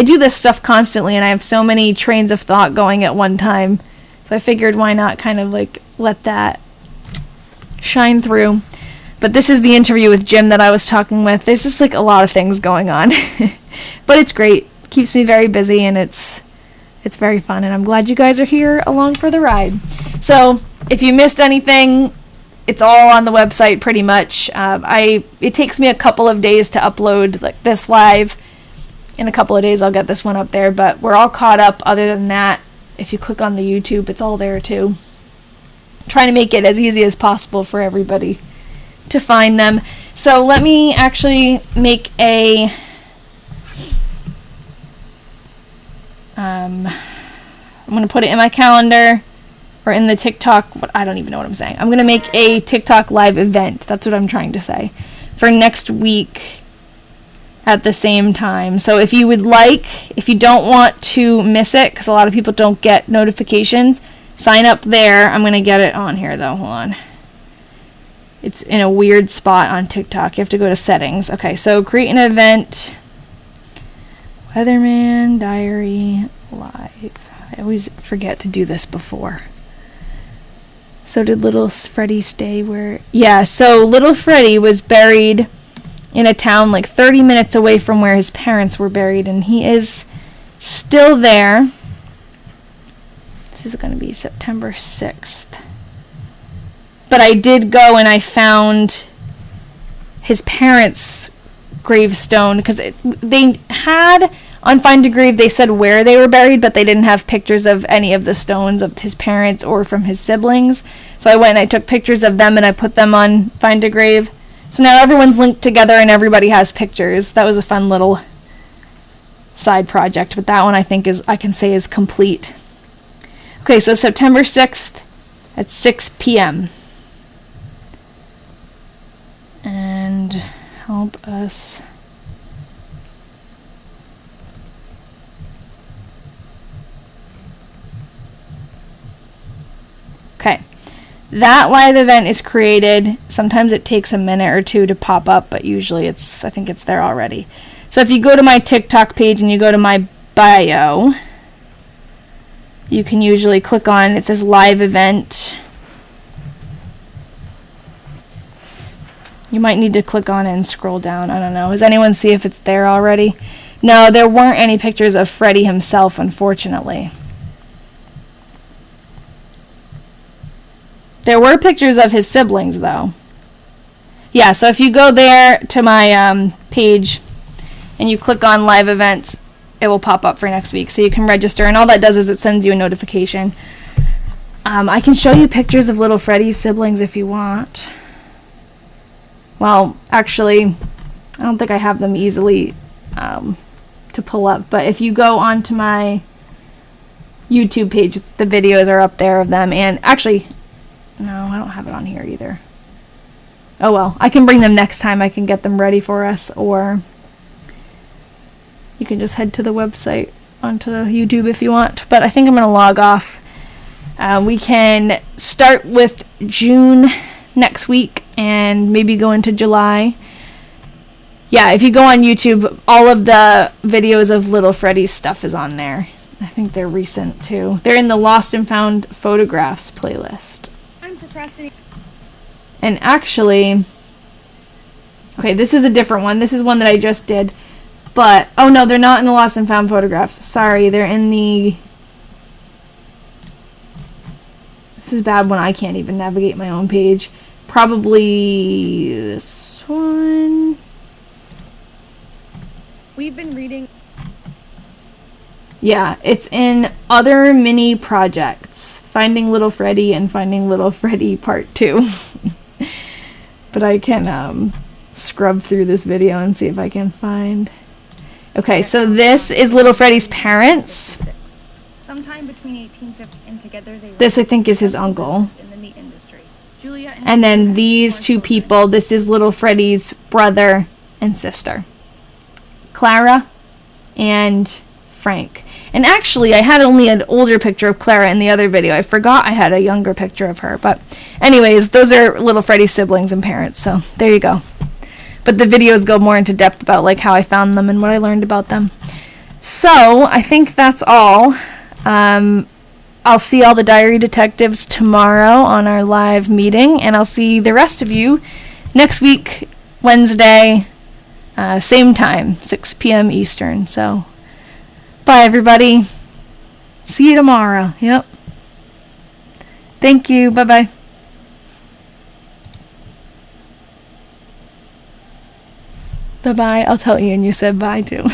do this stuff constantly and I have so many trains of thought going at one time, so I figured why not kind of like let that shine through. But this is the interview with Jim that I was talking with. There's just like a lot of things going on. But it's great. Keeps me very busy and it's very fun, and I'm glad you guys are here along for the ride. So if you missed anything, it's all on the website pretty much. It takes me a couple of days to upload like this live. In a couple of days I'll get this one up there, but we're all caught up. Other than that, if you click on the YouTube, it's all there too. Trying to make it as easy as possible for everybody to find them. So let me actually make a I'm going to put it in my calendar or in the TikTok. I don't even know what I'm saying. I'm going to make a TikTok live event. That's what I'm trying to say. For next week at the same time. So if you don't want to miss it, because a lot of people don't get notifications, sign up there. I'm going to get it on here though. Hold on. It's in a weird spot on TikTok. You have to go to settings. Okay, so create an event. Weatherman Diary Live. I always forget to do this before. So did little Freddie stay where... Yeah, so little Freddie was buried in a town like 30 minutes away from where his parents were buried, and he is still there. This is going to be September 6th. But I did go and I found his parents' gravestone, because they had... On Find a Grave, they said where they were buried, but they didn't have pictures of any of the stones of his parents or from his siblings. So I went and I took pictures of them and I put them on Find a Grave. So now everyone's linked together and everybody has pictures. That was a fun little side project, but that one I think I can say is complete. Okay, so September 6th at 6 p.m. And help us... Okay, that live event is created. Sometimes it takes a minute or two to pop up, but usually I think it's there already. So if you go to my TikTok page and you go to my bio, you can usually click on, it says live event. You might need to click on it and scroll down. I don't know. Does anyone see if it's there already? No, there weren't any pictures of Freddie himself, unfortunately. There were pictures of his siblings, though. Yeah, so if you go there to my page and you click on live events, it will pop up for next week. So you can register, and all that does is it sends you a notification. I can show you pictures of little Freddie's siblings if you want. Well, actually, I don't think I have them easily to pull up. But if you go onto my YouTube page, the videos are up there of them. And actually, no, I don't have it on here either. Oh well, I can bring them next time. I can get them ready for us, or you can just head to the website onto the YouTube if you want. But I think I'm going to log off. We can start with June next week and maybe go into July. Yeah, if you go on YouTube, all of the videos of Little Freddie's stuff is on there. I think they're recent too. They're in the Lost and Found Photographs playlist.
I'm procrastinating.
And actually, okay, this is a different one. This is one that I just did. But, oh no, they're not in the Lost and Found Photographs. Sorry, they're in the... This is bad when I can't even navigate my own page. Probably this one.
We've been reading.
Yeah, it's in Other Mini Projects. Finding Little Freddie and Finding Little Freddie Part 2. But I can scrub through this video and see if I can find... Okay, so this is Little Freddie's parents.
Sometime between 1850 and together they
This, I think, is his uncle.
in the meat industry. Julia
And then these two people, this is Little Freddie's brother and sister. Clara and Frank. And actually, I had only an older picture of Clara in the other video. I forgot I had a younger picture of her. But anyways, those are Little Freddie's siblings and parents. So there you go. But the videos go more into depth about like how I found them and what I learned about them. So I think that's all. I'll see all the diary detectives tomorrow on our live meeting, and I'll see the rest of you next week, Wednesday, same time, 6 p.m. Eastern. So bye, everybody. See you tomorrow. Yep. Thank you. Bye-bye. Bye-bye. I'll tell you, and you said bye, too.